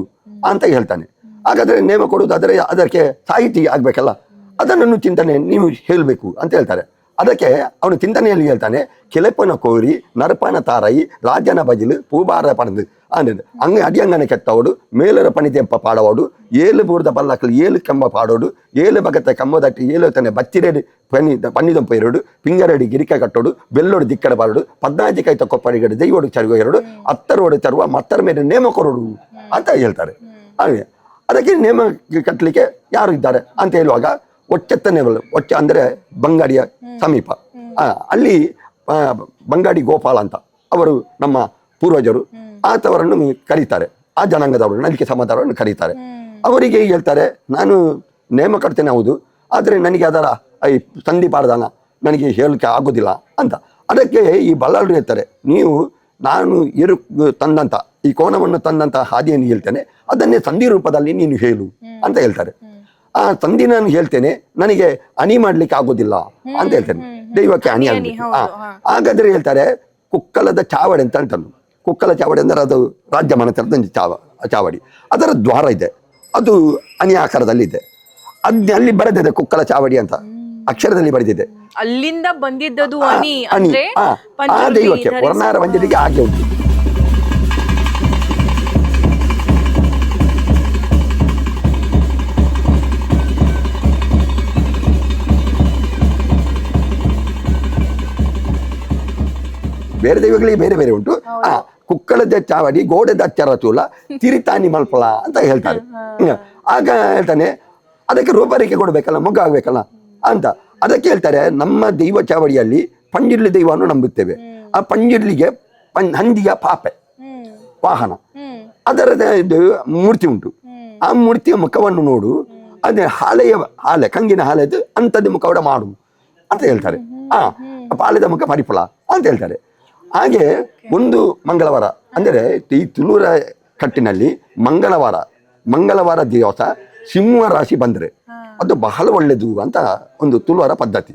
ಅಂತ ಹೇಳ್ತಾನೆ. ಹಾಗಾದರೆ ನೇಮ ಕೊಡುವುದಾದರೆ ಅದಕ್ಕೆ ಸಾಹಿತಿ ಆಗಬೇಕಲ್ಲ, ಅದನ್ನು ಚಿಂತನೆ ನೀವು ಹೇಳಬೇಕು ಅಂತ ಹೇಳ್ತಾರೆ. ಅದಕ್ಕೆ ಅವನು ಚಿಂತನೆಯಲ್ಲಿ ಹೇಳ್ತಾನೆ, ಕೆಲೆಪನ ಕೋರಿ ನರಪನ ತಾರಾಯಿ ರಾಜನ ಬಜಿಲು ಪೂಬಾರ ಪಣದು ಅಂದರೆ ಹಂಗೆ ಅಡಿಯಂಗನ ಕೆತ್ತವಡು ಮೇಲರ ಪಣಿತೆಂಪ ಪಾಡವಾಡು ಏಳು ಬೂರ್ದ ಪಲ್ಲಕ್ಕಲು ಏಳು ಕೆಂಬ ಪಾಡೋಡು ಏಳು ಬಗತ್ತ ಕಮ್ಮದಟ್ಟಿ ಏಳು ತನ್ನ ಬಚ್ಚಿರೆಡಿ ಪನ್ನಿದಂಪ ಎರಡು ಪಿಂಗರಡಿ ಗಿರಿಕ ಕಟ್ಟೋಡು ಬೆಲ್ಲೋಡು ದಿಕ್ಕಡ ಬಾರಡು 14 ಕೈತ ಕೊಪ್ಪರಿಗಡೆ ದೈವೋಡು ಚರುವ ಎರಡು ಹತ್ತರೋಡು ತರುವ ಮತ್ತರ ಮೇಲೆ ನೇಮ ಕೊರೋಡು ಅಂತ ಹೇಳ್ತಾರೆ. ಹಾಗೆ ಅದಕ್ಕೆ ನೇಮ ಕಟ್ಟಲಿಕ್ಕೆ ಯಾರು ಇದ್ದಾರೆ ಅಂತ ಹೇಳುವಾಗ ಒಚ್ಚೆತ್ತನೇ ಒಚ್ಚ ಅಂದರೆ ಬಂಗಾಡಿಯ ಸಮೀಪ ಅಲ್ಲಿ ಬಂಗಾಡಿ ಗೋಪಾಲ ಅಂತ ಅವರು ನಮ್ಮ ಪೂರ್ವಜರು ಆತವರನ್ನು ಕರೀತಾರೆ. ಆ ಜನಾಂಗದವರು ನಲಿಕೆ ಸಮಾಜದವರನ್ನು ಕರೀತಾರೆ. ಅವರಿಗೆ ಹೇಳ್ತಾರೆ, ನಾನು ನೇಮ ಕಟ್ತೇನೆ ಹೌದು, ಆದರೆ ನನಗೆ ಅದರ ಈ ಸಂಧಿ ಪಾರದಾನ ನನಗೆ ಹೇಳಲಿಕ್ಕೆ ಆಗೋದಿಲ್ಲ ಅಂತ. ಅದಕ್ಕೆ ಈ ಬಲ್ಲಾಳರು ಹೇಳ್ತಾರೆ, ನಾನು ತಂದಂಥ ಈ ಕೋಣವನ್ನು ತಂದಂಥ ಹಾದಿಯನ್ನು ಹೇಳ್ತೇನೆ, ಅದನ್ನೇ ಸಂಧಿ ರೂಪದಲ್ಲಿ ನೀನು ಹೇಳು ಅಂತ ಹೇಳ್ತಾರೆ. ಆ ಸಂಧಿ ನಾನು ಹೇಳ್ತೇನೆ, ನನಗೆ ಅಣಿ ಮಾಡ್ಲಿಕ್ಕೆ ಆಗೋದಿಲ್ಲ ಅಂತ ಹೇಳ್ತೇನೆ, ದೈವಕ್ಕೆ ಅಣಿ ಆಗಬೇಕು. ಹಾಗಾದ್ರೆ ಹೇಳ್ತಾರೆ ಕುಕ್ಕಲದ ಚಾವಡಿ ಅಂತ ಅಂತಂದು. ಕುಕ್ಕಲ ಚಾವಡಿ ಅಂದರೆ ಅದು ರಾಜ್ಯ ಮನೆತನದ ಚಾವಡಿ, ಅದರ ದ್ವಾರ ಇದೆ, ಅದು ಅಣಿ ಆಕಾರದಲ್ಲಿದೆ. ಅಲ್ಲಿ ಬರೆದಿದೆ ಕುಕ್ಕಲ ಚಾವಡಿ ಅಂತ ಅಕ್ಷರದಲ್ಲಿ ಬರೆದಿದೆ. ಅಲ್ಲಿಂದ ಬಂದಿದ್ದದು ಅನಿ ಅನಿ ಅಂದ್ರೆ ಆ ದೈವಕ್ಕೆ ವರ್ಣಾರ ವಂಜನಿಗೆ ಹಾಗೆ ಉಂಟು. ಬೇರೆ ದೈವಗಳಿಗೆ ಬೇರೆ ಬೇರೆ ಉಂಟು. ಕುಕ್ಕಳದ ಚಾವಡಿ ಗೋಡೆದ ಅಚ್ಚರ ಚೂಲ ತಿರಿತಾನಿ ಮಲ್ಪಲ ಅಂತ ಹೇಳ್ತಾರೆ. ಆಗ ಹೇಳ್ತಾನೆ ಅದಕ್ಕೆ ರೂಪರೇಖೆ ಕೊಡ್ಬೇಕಲ್ಲ, ಮಗು ಆಗ್ಬೇಕಲ್ಲ ಅಂತ. ಅದಕ್ಕೆ ಹೇಳ್ತಾರೆ ನಮ್ಮ ದೈವ ಚಾವಡಿಯಲ್ಲಿ ಪಂಜಿರ್ಲಿ ದೈವವನ್ನು ನಂಬುತ್ತೇವೆ. ಆ ಪಂಜಿರ್ಲಿಗೆ ಹಂದಿಯ ಪಾಪೆ ವಾಹನ, ಅದರ ಮೂರ್ತಿ ಉಂಟು. ಆ ಮೂರ್ತಿಯ ಮುಖವನ್ನು ನೋಡು, ಅದೇ ಹಾಲೆ ಕಂಗಿನ ಹಾಲೆದು ಅಂಥದ್ದು ಮುಖವಡ ಮಾಡು ಅಂತ ಹೇಳ್ತಾರೆ. ಪಾಲೆದ ಮುಖ ಪರಿಫಲ ಅಂತ ಹೇಳ್ತಾರೆ. ಹಾಗೆ ಒಂದು ಮಂಗಳವಾರ ಅಂದರೆ ಈ ತುಳುರ ಕಟ್ಟಿನಲ್ಲಿ ಮಂಗಳವಾರ ದಿವಸ ಸಿಂಹ ರಾಶಿ ಬಂದ್ರೆ ಅದು ಬಹಳ ಒಳ್ಳೆದು ಅಂತ ಒಂದು ತುಳುವರ ಪದ್ಧತಿ.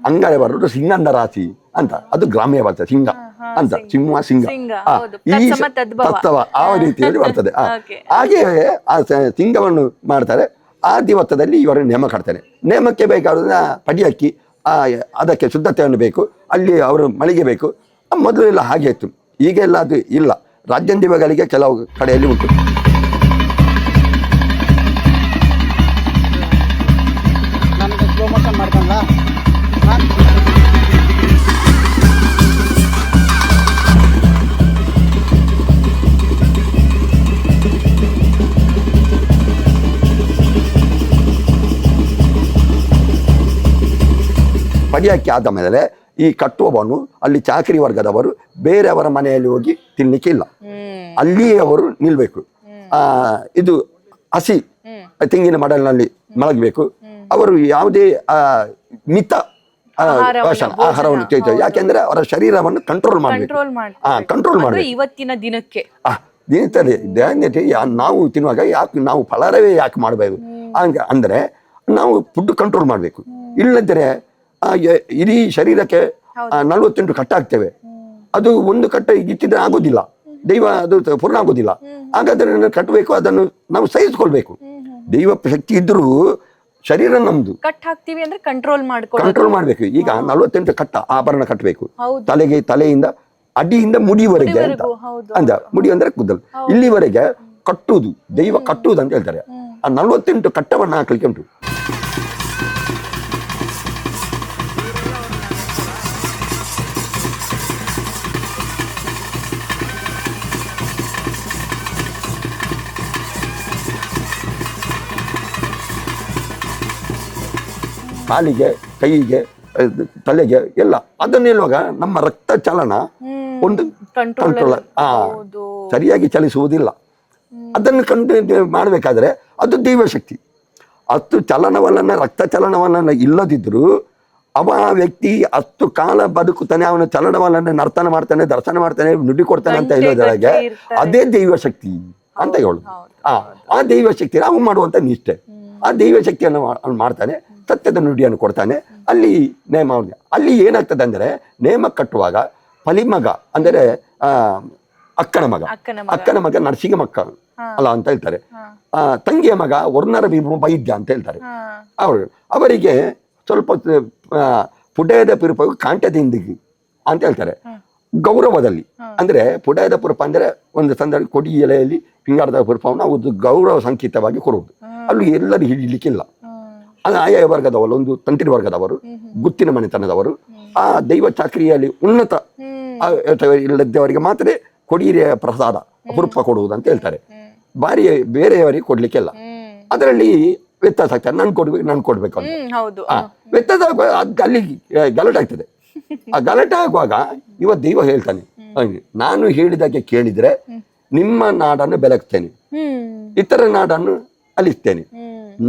ಅಂಗಾರೆ ಬರೋದು ಸಿಂಗಂದ ರಾಶಿ ಅಂತ, ಅದು ಗ್ರಾಮ್ಯ ಭಾಷೆ ಸಿಂಗ ಅಂತ, ಸಿಂಹ ಈ ತತ್ವ ಆ ರೀತಿಯಲ್ಲಿ ಬರ್ತದೆ. ಹಾಗೆ ಆ ಸಿಂಗವನ್ನು ಮಾಡ್ತಾರೆ. ಆ ದಿವಸದಲ್ಲಿ ಇವರು ನೇಮ ಕಟ್ತಾರೆ. ನೇಮಕ್ಕೆ ಬೇಕಾದ ಪಡಿಯಕ್ಕಿ, ಅದಕ್ಕೆ ಶುದ್ಧತೆಯನ್ನು ಬೇಕು, ಅಲ್ಲಿ ಅವರು ಮಳಿಗೆ ಬೇಕು. ಮೊದಲು ಎಲ್ಲ ಹಾಗೆ ಇತ್ತು, ಈಗೆಲ್ಲ ಅದು ಇಲ್ಲ. ರಾಜ್ಯ ದಿವಗಳಿಗೆ ಕೆಲವು ಕಡೆಯಲ್ಲಿ ಉಂಟು. ಪಡಿಯಕ್ಕೆ ಆದ ಮೇಲೆ ಈ ಕಟ್ಟುವವನು ಅಲ್ಲಿ ಚಾಕರಿ ವರ್ಗದವರು ಬೇರೆಯವರ ಮನೆಯಲ್ಲಿ ಹೋಗಿ ತಿನ್ಲಿಕ್ಕೆ ಇಲ್ಲ, ಅಲ್ಲಿಯೇ ಅವರು ನಿಲ್ಬೇಕು. ಇದು ಹಸಿ ತೆಂಗಿನ ಮಡಲಿನಲ್ಲಿ ಮಲಗಬೇಕು. ಅವರು ಯಾವುದೇ ಮಿತ ಆಹಾರವನ್ನು ತೆಗೆದು, ಯಾಕೆಂದ್ರೆ ಅವರ ಶರೀರವನ್ನು ಕಂಟ್ರೋಲ್ ಮಾಡಬೇಕು. ಕಂಟ್ರೋಲ್ ಮಾಡಬೇಕು ಇವತ್ತಿನ ದಿನಕ್ಕೆ. ದಿನಚರಿ ನಾವು ತಿನ್ನುವಾಗ ಯಾಕೆ ನಾವು ಫಲಾರವೇ ಯಾಕೆ ಮಾಡಬೇಕು ಅಂದ್ರೆ ನಾವು ಫುಡ್ ಕಂಟ್ರೋಲ್ ಮಾಡಬೇಕು. ಇಲ್ಲದ್ರೆ ಇಡೀ ಶರೀರಕ್ಕೆ 48 ಕಟ್ಟಾಗ್ತೇವೆ. ಅದು ಒಂದು ಕಟ್ಟ ಇಟ್ಟಿದ್ರೆ ಆಗೋದಿಲ್ಲ, ದೈವ ಅದು ಪೂರ್ಣ ಆಗೋದಿಲ್ಲ. ಹಾಗಾದ್ರೆ ಕಟ್ಟಬೇಕು, ಅದನ್ನು ನಾವು ಸಹಿಸ್ಕೊಳ್ಬೇಕು. ದೈವ ಶಕ್ತಿ ಇದ್ರೂ ಶರೀರ ನಮ್ದು ಕಟ್ ಹಾಕ್ತಿವಿ ಅಂದ್ರೆ ಕಂಟ್ರೋಲ್ ಮಾಡ್ಬೇಕು. ಈಗ 48 ಕಟ್ಟ ಆಭರಣ ಕಟ್ಟಬೇಕು, ತಲೆಯಿಂದ ಅಡಿಯಿಂದ ಮುಡಿವರೆಗೆ ಅಂತ ಮುಡಿ ಅಂದ್ರೆ ಕೂದಲು ಇಲ್ಲಿವರೆಗೆ ಕಟ್ಟುವುದು, ದೈವ ಕಟ್ಟುವುದು ಅಂತ ಹೇಳ್ತಾರೆ. ಆ 48 ಕಟ್ಟವನ್ನು ಹಾಕ್ಲಿಕ್ಕೆ ಉಂಟು. ಕಾಲಿಗೆ, ಕೈಗೆ, ತಲೆಗೆ ಎಲ್ಲ ಅದನ್ನ ಹೇಳುವಾಗ ನಮ್ಮ ರಕ್ತ ಚಲನ ಒಂದು ಕಂಟ್ರೋಲ್ ಸರಿಯಾಗಿ ಚಲಿಸುವುದಿಲ್ಲ. ಅದನ್ನು ಮಾಡಬೇಕಾದ್ರೆ ಅದು ದೈವಶಕ್ತಿ. ಅಷ್ಟು ಚಲನವನ್ನ ರಕ್ತ ಚಲನವನ್ನ ಇಲ್ಲದಿದ್ರು ಅವ ವ್ಯಕ್ತಿ ಅಷ್ಟು ಕಾಲ ಬದುಕುತ್ತಾನೆ, ಅವನ ಚಲನವನ್ನ ನರ್ತನ ಮಾಡ್ತಾನೆ, ದರ್ಶನ ಮಾಡ್ತಾನೆ, ನುಡಿ ಕೊಡ್ತಾನೆ ಅಂತ ಹೇಳೋದ್ರೊಳಗೆ ಅದೇ ದೈವಶಕ್ತಿ ಅಂತ ಹೇಳುದು. ಆ ದೈವಶಕ್ತಿ ನಾವು ಮಾಡುವಂತ ನಿಷ್ಠೆ. ಆ ದೈವಶಕ್ತಿಯನ್ನು ಮಾಡ್ತಾನೆ, ಸತ್ಯದ ನುಡಿಯನ್ನು ಕೊಡ್ತಾನೆ. ಅಲ್ಲಿ ನೇಮ, ಅಲ್ಲಿ ಏನಾಗ್ತದೆ ಅಂದ್ರೆ ನೇಮ ಕಟ್ಟುವಾಗ ಫಲಿಮಗ ಅಂದರೆ ಅಕ್ಕನ ಮಗ ನರ್ಸಿಂಗ ಮಕ್ಕ ಅಲ್ಲ ಅಂತ ಹೇಳ್ತಾರೆ. ತಂಗಿಯ ಮಗ ವರ್ಣರ ವೈದ್ಯ ಅಂತ ಹೇಳ್ತಾರೆ. ಅವರಿಗೆ ಸ್ವಲ್ಪ ಪುಟಯದ ಪಿರುಪವು ಕಾಂಟದಿಂದಿಗಿ ಅಂತ ಹೇಳ್ತಾರೆ. ಗೌರವದಲ್ಲಿ ಅಂದ್ರೆ ಪುಟಯದ ಪುರುಪ ಅಂದ್ರೆ ಒಂದು ಸಂದರ್ಭ ಕೊಡಿ ಎಲೆಯಲ್ಲಿ ಪಿಂಗಾರದ ಪುರುಪವನ್ನು ಒಂದು ಗೌರವ ಸಂಕೇತವಾಗಿ ಕೊಡುವುದು. ಅಲ್ಲಿ ಎಲ್ಲರೂ ಹಿಡಿಲಿಕ್ಕಿಲ್ಲ. ಅದು ಆಯಾ ವರ್ಗದವರು, ಒಂದು ತಂತಿನ ವರ್ಗದವರು, ಗುತ್ತಿನ ಮನೆತನದವರು, ಆ ದೈವ ಚಾಕ್ರಿಯಲ್ಲಿ ಉನ್ನತ ಇಲ್ಲದವರಿಗೆ ಮಾತ್ರ ಕೊಡಿಯ ಪ್ರಸಾದ ಅಪರೂಪ ಕೊಡುವುದು ಅಂತ ಹೇಳ್ತಾರೆ. ಬಾರಿ ಬೇರೆಯವರಿಗೆ ಕೊಡ್ಲಿಕ್ಕೆಲ್ಲ. ಅದರಲ್ಲಿ ವ್ಯತ್ಯಾಸ ಆಗ್ತದೆ. ನಾನು ಕೊಡ್ಬೇಕು ಅಂತ ವ್ಯತ್ಯಾಸ ಅಲ್ಲಿ ಗಲಾಟೆ ಆಗ್ತದೆ. ಆ ಗಲಾಟೆ ಆಗುವಾಗ ಇವತ್ತು ದೈವ ಹೇಳ್ತಾನೆ, ನಾನು ಹೇಳಿದಾಗೆ ಕೇಳಿದ್ರೆ ನಿಮ್ಮ ನಾಡನ್ನು ಬೆಳಗ್ತೇನೆ, ಇತರ ನಾಡನ್ನು ಅಲಿಸ್ತೇನೆ.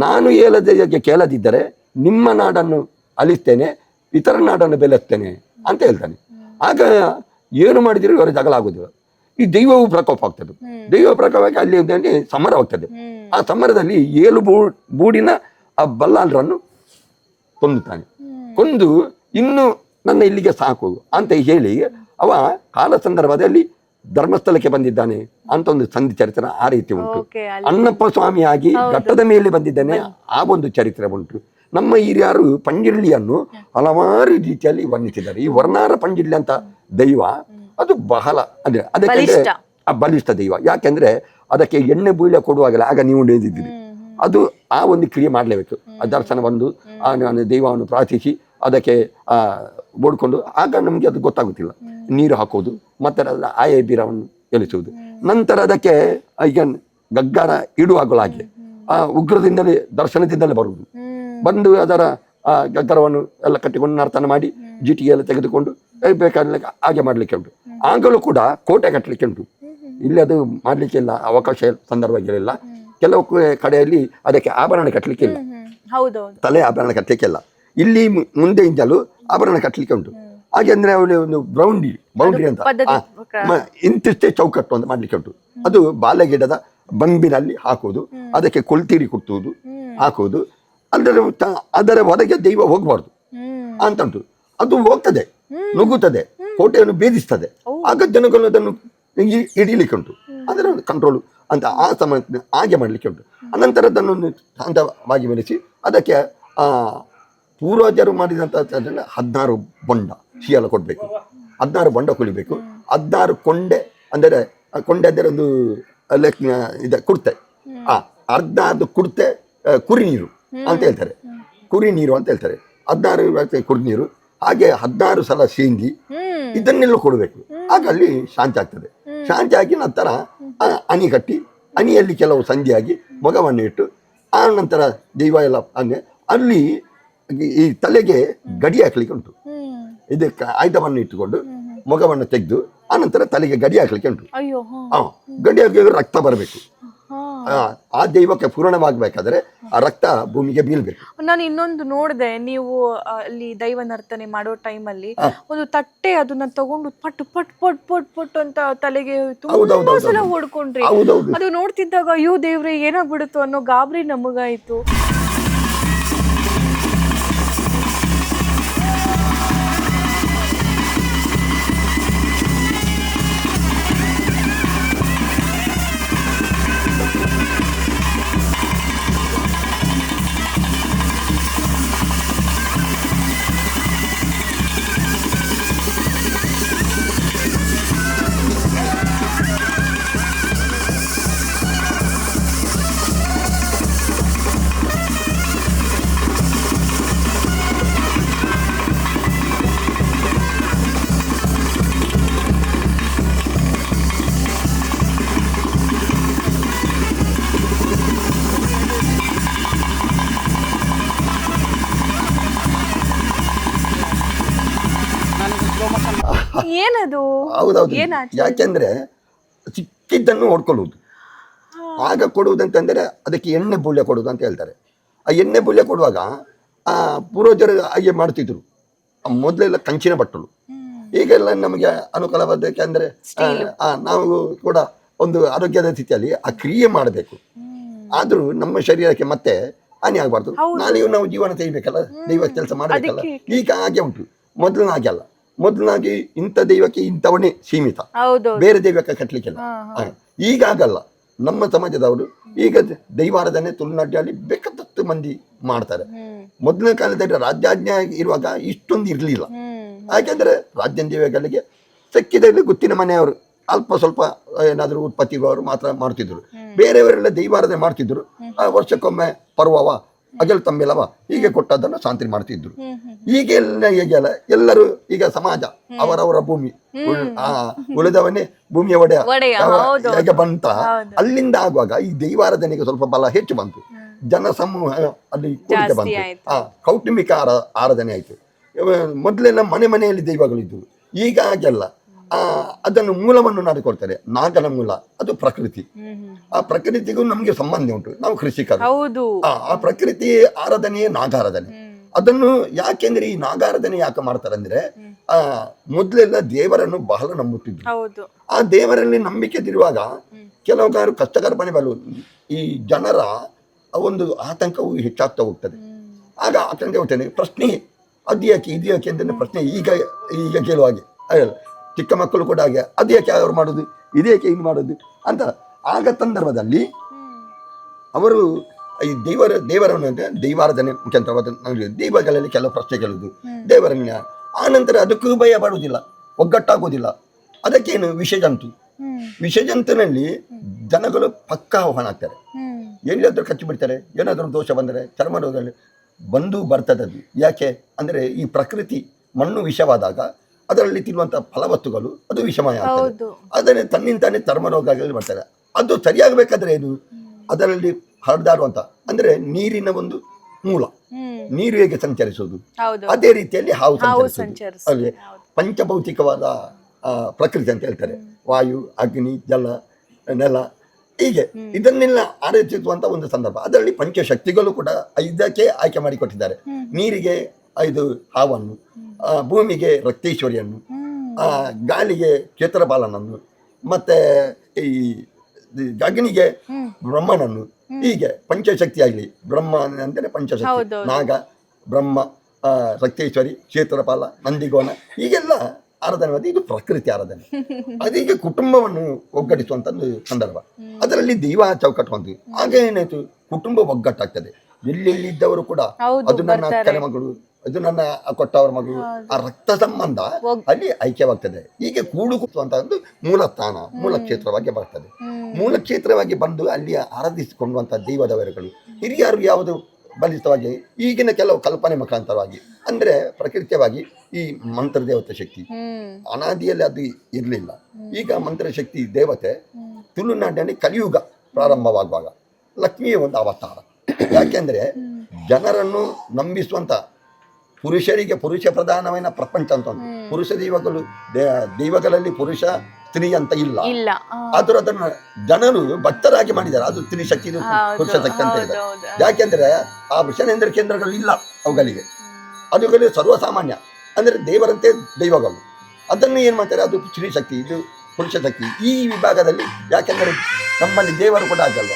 ನಾನು ಹೇಳದಾಗೆ ಕೇಳದಿದ್ದರೆ ನಿಮ್ಮ ನಾಡನ್ನು ಅಲಿಸ್ತೇನೆ, ಇತರ ನಾಡನ್ನು ಬೆಳೆಸ್ತೇನೆ ಅಂತ ಹೇಳ್ತಾನೆ. ಆಗ ಏನು ಮಾಡಿದ್ರು ಇವರ ಜಗಳ ಆಗುದಿಲ್ಲ. ಈ ದೈವವು ಪ್ರಕೋಪ ಆಗ್ತದೆ. ದೈವ ಪ್ರಕೋಪಕ್ಕೆ ಅಲ್ಲಿ ಸಮರವಾಗ್ತದೆ. ಆ ಸಮರದಲ್ಲಿ 7 ಬೂಡಿನ ಆ ಬಲ್ಲಾಳರನ್ನು ಕೊಂದುತ್ತಾನೆ. ಕೊಂದು ಇನ್ನು ನನ್ನ ಇಲ್ಲಿಗೆ ಸಾಕು ಅಂತ ಹೇಳಿ ಅವ ಕಾಲ ಸಂದರ್ಭದಲ್ಲಿ ಧರ್ಮಸ್ಥಳಕ್ಕೆ ಬಂದಿದ್ದಾನೆ ಅಂತ ಒಂದು ಸಂಧಿ ಚರಿತ್ರೆ ಆ ರೀತಿ ಉಂಟು. ಅಣ್ಣಪ್ಪ ಸ್ವಾಮಿಯಾಗಿ ಘಟ್ಟದ ಮೇಲೆ ಬಂದಿದ್ದಾನೆ, ಆ ಒಂದು ಚರಿತ್ರೆ ಉಂಟು. ನಮ್ಮ ಹಿರಿಯರು ಪಂಜಿರ್ಲಿಯನ್ನು ಹಲವಾರು ರೀತಿಯಲ್ಲಿ ವರ್ಣಿಸಿದ್ದಾರೆ. ಈ ವರ್ಣಾರ ಪಂಜಿರ್ಲಿ ಅಂತ ದೈವ ಅದು ಬಹಳ ಅಂದ್ರೆ ಅದಕ್ಕೆ ಬಲಿಷ್ಠ ದೈವ. ಯಾಕೆಂದ್ರೆ ಅದಕ್ಕೆ ಎಣ್ಣೆ ಬೀಳ ಕೊಡುವಾಗಲ್ಲ, ಆಗ ನೀವು ಹೇಳಿದ್ದೀರಿ ಅದು ಆ ಒಂದು ಕ್ರಿಯೆ ಮಾಡಲೇಬೇಕು. ಆ ದರ್ಶನ ಬಂದು ಆ ದೈವವನ್ನು ಪ್ರಾರ್ಥಿಸಿ ಅದಕ್ಕೆ ಓಡ್ಕೊಂಡು ಆಗ ನಮಗೆ ಅದು ಗೊತ್ತಾಗುತ್ತಿಲ್ಲ. ನೀರು ಹಾಕೋದು ಮತ್ತೆ ಆಯ ಬೀರವನ್ನು ಎಳಿಸುವುದು, ನಂತರ ಅದಕ್ಕೆ ಈಗ ಗಗ್ಗಾರ ಇಡುವಾಗಲಾಗಿ ಆ ಉಗ್ರದಿಂದಲೇ ದರ್ಶನದಿಂದಲೇ ಬರುವುದು, ಬಂದು ಅದರ ಗಗ್ಗರವನ್ನು ಎಲ್ಲ ಕಟ್ಟಿಕೊಂಡು ನರ್ತನ ಮಾಡಿ ಜಿಟಿ ಎಲ್ಲ ತೆಗೆದುಕೊಂಡು ಬೇಕಾದ್ರೆ ಹಾಗೆ ಮಾಡ್ಲಿಕ್ಕೆ ಉಂಟು. ಆಗಲೂ ಕೂಡ ಕೋಟೆ ಕಟ್ಟಲಿಕ್ಕೆ ಉಂಟು. ಇಲ್ಲಿ ಅದು ಮಾಡ್ಲಿಕ್ಕೆ ಇಲ್ಲ, ಅವಕಾಶ ಸಂದರ್ಭಗಳಿಲ್ಲ. ಕೆಲವು ಕಡೆಯಲ್ಲಿ ಅದಕ್ಕೆ ಆಭರಣ ಕಟ್ಟಲಿಕ್ಕೆ ಇಲ್ಲ, ತಲೆ ಆಭರಣ ಕಟ್ಟಲಿಕ್ಕೆ ಇಲ್ಲ. ಇಲ್ಲಿ ಮುಂದೆಯಿಂದಲೂ ಆಭರಣ ಕಟ್ಟಲಿಕ್ಕೆ ಉಂಟು. ಹಾಗೆ ಅಂದ್ರೆ ಅವಳು ಒಂದು ಬೌಂಡ್ರಿ ಅಂತ ಇಂತಿಷ್ಟೇ ಚೌಕಟ್ಟು ಅಂತ ಮಾಡ್ಲಿಕ್ಕೆ ಉಂಟು. ಅದು ಬಾಳೆಗಿಡದ ಬಂಬಿನಲ್ಲಿ ಹಾಕುವುದು, ಅದಕ್ಕೆ ಕೊಳ್ತೀರಿ ಕುಟ್ಟುವುದು ಹಾಕುವುದು. ಅದರ ಹೊರಗೆ ದೈವ ಹೋಗಬಾರ್ದು ಅಂತ ಉಂಟು. ಅದು ಹೋಗ್ತದೆ, ನುಗ್ಗುತ್ತದೆ, ಕೋಟೆಯನ್ನು ಭೇದಿಸ್ತದೆ. ಆಗ ಜನಗಳು ಅದನ್ನು ಹಿಡಿಲಿಕ್ಕೆ ಉಂಟು, ಅದರ ಕಂಟ್ರೋಲು ಅಂತ ಆ ಸಮಯ ಹಾಗೆ ಮಾಡಲಿಕ್ಕೆ ಉಂಟು. ಅನಂತರ ಅದನ್ನು ಶಾಂತವಾಗಿ ಬೆಳೆಸಿ ಅದಕ್ಕೆ ಪೂರ್ವಜರು ಮಾಡಿದಂಥ 16 ಬೊಂಡ ಶಿಯಲ ಕೊಡಬೇಕು, 16 ಬೊಂಡ ಕುಳಿಬೇಕು, 16 ಕೊಂಡೆ ಅಂದರೆ ಕೊಂಡೆ ಅಂದರೆ ಒಂದು ಇದೆ ಕುರ್ತೆ, ಅರ್ಧ ಅದು ಕುರ್ತೆ ಕುರಿ ನೀರು ಅಂತ ಹೇಳ್ತಾರೆ, ಕುರಿ ನೀರು ಅಂತ ಹೇಳ್ತಾರೆ. 16 ಕುರಿ ನೀರು, ಹಾಗೆ 16 ಸಲ ಸೇಂದಿ ಇದನ್ನೆಲ್ಲ ಕೊಡಬೇಕು. ಆಗ ಅಲ್ಲಿ ಶಾಂತಿ ಆಗ್ತದೆ. ಶಾಂತಿ ಆಗಿ ನಂತರ ಅಣಿ ಕಟ್ಟಿ ಅಣಿಯಲ್ಲಿ ಕೆಲವು ಸಂಧಿಯಾಗಿ ಮೊಗವನ್ನು ಇಟ್ಟು ಆ ನಂತರ ದೈವ ಎಲ್ಲ ಹಂಗೆ ಅಲ್ಲಿ ಈ ತಲೆಗೆ ಗಡಿ ಹಾಕ್ಲಿಕ್ಕೆ ಉಂಟು. ಇದಕ್ಕೆ ಆಯುಧವನ್ನು ಇಟ್ಟುಕೊಂಡು ಮೊಗವನ್ನು ತೆಗೆದು ಆನಂತರ ತಲೆಗೆ ಗಡಿ ಹಾಕ್ಲಿಕ್ಕೆ ಉಂಟು. ಗಡಿ ಹಾಕಿ ರಕ್ತ ಬರಬೇಕು. ಆ ದೈವಕ್ಕೆ ಪೂರ್ಣವಾಗಬೇಕಾದ್ರೆ ಆ ರಕ್ತ ಭೂಮಿಗೆ ಬೀಳ್ಬೇಕು. ನಾನು ಇನ್ನೊಂದು ನೋಡಿದೆ, ನೀವು ಅಲ್ಲಿ ದೈವ ನರ್ತನೆ ಮಾಡೋ ಟೈಮಲ್ಲಿ ಒಂದು ತಟ್ಟೆ ಅದನ್ನ ತಗೊಂಡು ಪಟ್ ಪಟ್ ಪಟ್ ಪಟ್ ಪಟ್ ಅಂತ ತಲೆಗೆ ತುಂಬಾ ಸಲ ಹೊಡ್ಕೊಂಡ್ರಿ. ಅದು ನೋಡ್ತಿದ್ದಾಗ ಅಯ್ಯೋ ದೇವ್ರೆ ಏನಾಗ್ಬಿಡುತ್ತೋ ಅನ್ನೋ ಗಾಬರಿ ನಮಗಾಯ್ತು. ಏನದು? ಹೌದೌದು, ಯಾಕೆಂದ್ರೆ ಸಿಕ್ಕಿದ್ದನ್ನು ಹೊಡ್ಕೊಳ್ಳುವುದು. ಆಗ ಕೊಡುವುದಂತಂದ್ರೆ ಅದಕ್ಕೆ ಎಣ್ಣೆ ಬುಳ್ಳೆ ಕೊಡುವುದು ಅಂತ ಹೇಳ್ತಾರೆ. ಆ ಎಣ್ಣೆ ಬುಳ್ಳೆ ಕೊಡುವಾಗ ಆ ಪೂರ್ವಜರು ಹಾಗೆ ಮಾಡ್ತಿದ್ರು. ಮೊದಲೆಲ್ಲ ಕಂಚಿನ ಬಟ್ಟಲು, ಈಗೆಲ್ಲ ನಮಗೆ ಅನುಕೂಲವಾದಕ್ಕೆ ಅಂದ್ರೆ ನಾವು ಕೂಡ ಒಂದು ಆರೋಗ್ಯದ ಸ್ಥಿತಿಯಲ್ಲಿ ಆ ಕ್ರಿಯೆ ಮಾಡಬೇಕು. ಆದ್ರೂ ನಮ್ಮ ಶರೀರಕ್ಕೆ ಮತ್ತೆ ಹಾನಿ ಆಗಬಾರ್ದು. ನಾಳೆಯೂ ನಾವು ಜೀವನ ತೆಗಿಬೇಕಲ್ಲ, ದೈವ ಕೆಲಸ ಮಾಡಬೇಕಲ್ಲ. ಈಗ ಹಾಗೆ ಉಂಟು, ಮೊದಲಿನ ಹಾಗೆ ಅಲ್ಲ. ಮೊದಲಾಗಿ ಇಂಥ ದೈವಕ್ಕೆ ಇಂಥವನೇ ಸೀಮಿತ, ಬೇರೆ ದೈವಕ್ಕೆ ಕಟ್ಟಲಿಕ್ಕಿಲ್ಲ. ಈಗ ಆಗಲ್ಲ. ನಮ್ಮ ಸಮಾಜದವರು ಈಗ ದೈವಾರಾಧನೆ ತುಳುನಾಡಿನಲ್ಲಿ ಬೇಕಾದಷ್ಟು ಮಂದಿ ಮಾಡ್ತಾರೆ. ಮೊದಲಿನ ಕಾಲದಲ್ಲಿ ರಾಜ್ಯಾಜ್ಞೆ ಇರುವಾಗ ಇಷ್ಟೊಂದು ಇರಲಿಲ್ಲ. ಯಾಕೆಂದ್ರೆ ರಾಜ್ಯ ದೈವಗಳಿಗೆ ಸಿಕ್ಕಿದಲ್ಲಿ ಗೊತ್ತಿನ ಮನೆಯವರು ಅಲ್ಪ ಸ್ವಲ್ಪ ಏನಾದರೂ ಉತ್ಪತ್ತಿಗಳು ಮಾತ್ರ ಮಾಡ್ತಿದ್ರು. ಬೇರೆಯವರೆಲ್ಲ ದೈವಾರಾಧನೆ ಮಾಡ್ತಿದ್ರು. ವರ್ಷಕ್ಕೊಮ್ಮೆ ಪರ್ವವ ಅಗಲ್ ತಮ್ಮೆಲವ ಹೀಗೆ ಕೊಟ್ಟದನ್ನು ಶಾಂತಿ ಮಾಡ್ತಿದ್ರು. ಈಗೆಲ್ಲ ಹೇಗೆಲ್ಲ ಎಲ್ಲರೂ ಈಗ ಸಮಾಜ ಅವರವರ ಭೂಮಿ ಉಳಿದವನ್ನೇ ಭೂಮಿಯ ಒಡೆಯ ಹೇಗೆ ಬಂತ. ಅಲ್ಲಿಂದ ಆಗುವಾಗ ಈ ದೈವಾರಾಧನೆಗೆ ಸ್ವಲ್ಪ ಬಲ ಹೆಚ್ಚು ಬಂತು. ಜನಸಮೂಹ ಅಲ್ಲಿ ಕೂಡಿಕೆ ಬಂತು. ಕೌಟುಂಬಿಕ ಆರಾಧನೆ ಆಯ್ತು. ಮೊದಲೆಲ್ಲ ಮನೆ ಮನೆಯಲ್ಲಿ ದೈವಗಳಿದ್ವು. ಈಗ ಹಾಗೆಲ್ಲ ಅದನ್ನು ಮೂಲವನ್ನು ಮಾಡಿಕೊಡ್ತಾರೆ. ನಾಗನ ಮೂಲ ಅದು ಪ್ರಕೃತಿ. ಆ ಪ್ರಕೃತಿಗೂ ನಮ್ಗೆ ಸಂಬಂಧ ಉಂಟು. ನಾವು ಕೃಷಿಕರು. ಆ ಪ್ರಕೃತಿ ಆರಾಧನೆಯೇ ನಾಗಾರಾಧನೆ. ಅದನ್ನು ಯಾಕೆಂದ್ರೆ ಈ ನಾಗಾರಾಧನೆ ಯಾಕೆ ಮಾಡ್ತಾರೆ ಅಂದ್ರೆ ಮೊದಲೆಲ್ಲ ದೇವರನ್ನು ಬಹಳ ನಂಬುತ್ತಿದ್ರು. ಆ ದೇವರಲ್ಲಿ ನಂಬಿಕೆ ಇರುವಾಗ ಕೆಲವು ಕಷ್ಟಕರ ಮನೆ ಬಲು ಈ ಜನರ ಒಂದು ಆತಂಕವು ಹೆಚ್ಚಾಗ್ತಾ ಹೋಗ್ತದೆ. ಆಗ ಆತಂಕ ಹೋಗ್ತೇನೆ ಪ್ರಶ್ನೆ ಅದು ಯಾಕೆ ಇದು ಯಾಕೆ ಅಂತ ಪ್ರಶ್ನೆ ಈಗ ಕೇಳುವಾಗೆ ಚಿಕ್ಕ ಮಕ್ಕಳು ಕೂಡ ಹಾಗೆ ಅದು ಯಾಕೆ ಅವ್ರು ಮಾಡೋದು, ಇದು ಯಾಕೆ ಹಿಂಗೆ ಮಾಡೋದು ಅಂತ. ಆಗ ಸಂದರ್ಭದಲ್ಲಿ ಅವರು ಈ ದೇವರನ್ನು ಅಂದ್ರೆ ದೈವಾರಾಧನೆ ಮುಖ್ಯಂತರವಾದ ದೈವಗಳಲ್ಲಿ ಕೆಲವು ಪ್ರಶ್ನೆ ಕೇಳುವುದು ದೇವರನ್ನ, ಆನಂತರ ಅದಕ್ಕೂ ಭಯ ಪಡುವುದಿಲ್ಲ, ಒಗ್ಗಟ್ಟಾಗುವುದಿಲ್ಲ. ಅದಕ್ಕೇನು ವಿಷಜಂತುನಲ್ಲಿ ಜನಗಳು ಪಕ್ಕಾ ಆಹ್ವಾನ ಆಗ್ತಾರೆ. ಎಲ್ಲಿಯಾದ್ರೂ ಕಚ್ಚಿ ಬಿಡ್ತಾರೆ, ಏನಾದರೂ ದೋಷ ಬಂದರೆ ಚರ್ಮ ರೋಗದಲ್ಲಿ ಬಂದು ಬರ್ತದೆ. ಅದು ಯಾಕೆ ಅಂದರೆ ಈ ಪ್ರಕೃತಿ ಮಣ್ಣು ವಿಷವಾದಾಗ ಅದರಲ್ಲಿ ತಿನ್ನುವಂಥ ಫಲವತ್ತುಗಳು ಅದು ವಿಷಮಯ ಆಗ್ತದೆ. ಅದನ್ನೇ ತನ್ನಿಂತಾನೆ ಚರ್ಮ ರೋಗಗಳಲ್ಲಿ ಬರ್ತಾರೆ. ಅದು ಸರಿಯಾಗಬೇಕಾದ್ರೆ ಏನು, ಅದರಲ್ಲಿ ಹರಿದಾಡುವಂತ ಅಂದರೆ ನೀರಿನ ಒಂದು ಮೂಲ, ನೀರು ಹೇಗೆ ಸಂಚರಿಸುವುದು ಅದೇ ರೀತಿಯಲ್ಲಿ ಹಾವು ಸಂಚರಿಸುವುದು. ಅಲ್ಲಿ ಪಂಚಭೌತಿಕವಾದ ಪ್ರಕೃತಿ ಅಂತ ಹೇಳ್ತಾರೆ, ವಾಯು, ಅಗ್ನಿ, ಜಲ, ನೆಲ, ಹೀಗೆ ಇದನ್ನೆಲ್ಲ ಆರಾಧಿಸುವಂತ ಒಂದು ಸಂದರ್ಭ. ಅದರಲ್ಲಿ ಪಂಚಶಕ್ತಿಗಳು ಕೂಡ ಇದಕ್ಕೆ ಆಯ್ಕೆ ಮಾಡಿಕೊಟ್ಟಿದ್ದಾರೆ. ನೀರಿಗೆ 5 ಹಾವನ್ನು, ಭೂಮಿಗೆ ರಕ್ತೇಶ್ವರಿಯನ್ನು, ಗಾಳಿಗೆ ಕ್ಷೇತ್ರಪಾಲನನ್ನು, ಮತ್ತೆ ಈ ಅಗ್ನಿಗೆ ಬ್ರಹ್ಮನನ್ನು. ಹೀಗೆ ಪಂಚಶಕ್ತಿ ಆಗಲಿ, ಬ್ರಹ್ಮ ಅಂದರೆ ಪಂಚಶಕ್ತಿ, ನಾಗ, ಬ್ರಹ್ಮ, ರಕ್ತೇಶ್ವರಿ, ಕ್ಷೇತ್ರಪಾಲ, ನಂದಿಗೋಣ, ಹೀಗೆಲ್ಲ ಆರಾಧನೆ ಮಾಡಿ ಇದು ಪ್ರಕೃತಿ ಆರಾಧನೆ. ಅದೀಗ ಕುಟುಂಬವನ್ನು ಒಗ್ಗಟ್ಟಿಸುವಂತ ಒಂದು ಸಂದರ್ಭ. ಅದರಲ್ಲಿ ದೈವ ಚೌಕಟ್ಟು ಅಂತ ಆಗ ಏನಾಯ್ತು, ಕುಟುಂಬ ಒಗ್ಗಟ್ಟಾಗ್ತದೆ. ಎಲ್ಲೆಲ್ಲಿದ್ದವರು ಕೂಡ ಅದು ನನ್ನ ಅಕ್ಕನ ಮಗಳು, ಅದು ನನ್ನ ಕೊಟ್ಟವರ ಮಗಳು, ಆ ರಕ್ತ ಸಂಬಂಧ ಅಲ್ಲಿ ಐಕ್ಯವಾಗ್ತದೆ. ಹೀಗೆ ಕೂಡುಕುವಂತ ಒಂದು ಮೂಲ ಸ್ಥಾನ, ಮೂಲ ಕ್ಷೇತ್ರವಾಗಿ ಬರ್ತದೆ. ಮೂಲ ಕ್ಷೇತ್ರವಾಗಿ ಬಂದು ಅಲ್ಲಿ ಆರಾಧಿಸಿಕೊಳ್ಳುವಂತ ದೈವದವರುಗಳು ಹಿರಿಯರು ಯಾವುದು ಬಲಿಷ್ಠವಾಗಿ ಈಗಿನ ಕೆಲವು ಕಲ್ಪನೆ ಮುಖಾಂತರವಾಗಿ ಅಂದ್ರೆ ಪ್ರಕೃತಿಯವಾಗಿ ಈ ಮಂತ್ರ ದೇವತೆ ಶಕ್ತಿ ಅನಾದಿಯಲ್ಲಿ ಅದು ಇರಲಿಲ್ಲ. ಈಗ ಮಂತ್ರ ಶಕ್ತಿ ದೇವತೆ ತುಳುನಾಡಿನಲ್ಲಿ ಕಲಿಯುಗ ಪ್ರಾರಂಭವಾಗುವಾಗ ಲಕ್ಷ್ಮಿಯ ಒಂದು ಅವತಾರ. ಯಾಕೆಂದ್ರೆ ಜನರನ್ನು ನಂಬಿಸುವಂತ ಪುರುಷರಿಗೆ ಪುರುಷ ಪ್ರಧಾನమైన ಪ್ರಪಂಚ ಅಂತ ಉಂಟು. ಪುರುಷ ದೈವಗಳಲ್ಲಿ ಪುರುಷ ಸ್ತ್ರೀ ಅಂತ ಇಲ್ಲ. ಆದರೂ ಅದನ್ನ ಜನರು ಭಕ್ತರಾಗಿ ಮಾಡಿದ್ದಾರೆ. ಅದು ಸ್ತ್ರೀ ಶಕ್ತಿ, ಪುರುಷ ಶಕ್ತಿ ಅಂತ ಹೇಳಿದ್ದಾರೆ. ಯಾಕೆಂದ್ರೆ ಆ ವಿಷನೇಂದ್ರ ಕೇಂದ್ರಗಳು ಇಲ್ಲ ಅವುಗಳಿಗೆ. ಅವುಗಳು ಸರ್ವಸಾಮಾನ್ಯ ಅಂದ್ರೆ ದೇವರಂತೆ ದೈವಗಳು. ಅದನ್ನು ಏನ್ ಮಾಡ್ತಾರೆ, ಅದು ಸ್ತ್ರೀ ಶಕ್ತಿ, ಇದು ಪುರುಷ ಶಕ್ತಿ ಈ ವಿಭಾಗದಲ್ಲಿ. ಯಾಕೆಂದ್ರೆ ನಮ್ಮಲ್ಲಿ ದೇವರು ಕೂಡ ಆಗಲ್ಲ,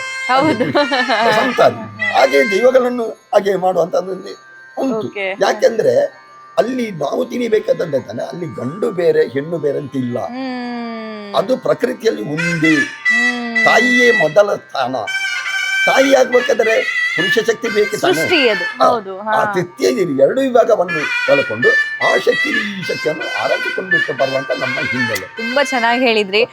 ಸಂಸಾರಿ. ಹಾಗೆ ದೈವಗಳನ್ನು ಹಾಗೆ ಮಾಡುವಂತ ಉಂಟು. ಯಾಕೆಂದ್ರೆ ಅಲ್ಲಿ ನಾವು ತಿಳಿಬೇಕಾದಂತೆ ಅಲ್ಲಿ ಗಂಡು ಬೇರೆ ಹೆಣ್ಣು ಬೇರೆ ಅಂತ ಇಲ್ಲ. ಅದು ಪ್ರಕೃತಿಯಲ್ಲಿ ಒಂದೇ. ತಾಯಿಯೇ ಮೊದಲ ಸ್ಥಾನ. ತಾಯಿ ಆಗ್ಬೇಕಾದ್ರೆ ಪುರುಷ ಶಕ್ತಿ ಬೇಕು. ಆ ತೃತೀಯ ಎರಡು ವಿಭಾಗವನ್ನು ಒಳಕೊಂಡು ಆ ಶಕ್ತಿ ಈ ಶಕ್ತಿಯನ್ನು ಆರಾಧಿಕೊಂಡು ಬರುವಂತ ನಮ್ಮ ಹಿನ್ನೆಲೆ. ತುಂಬಾ ಚೆನ್ನಾಗಿ ಹೇಳಿದ್ರಿ.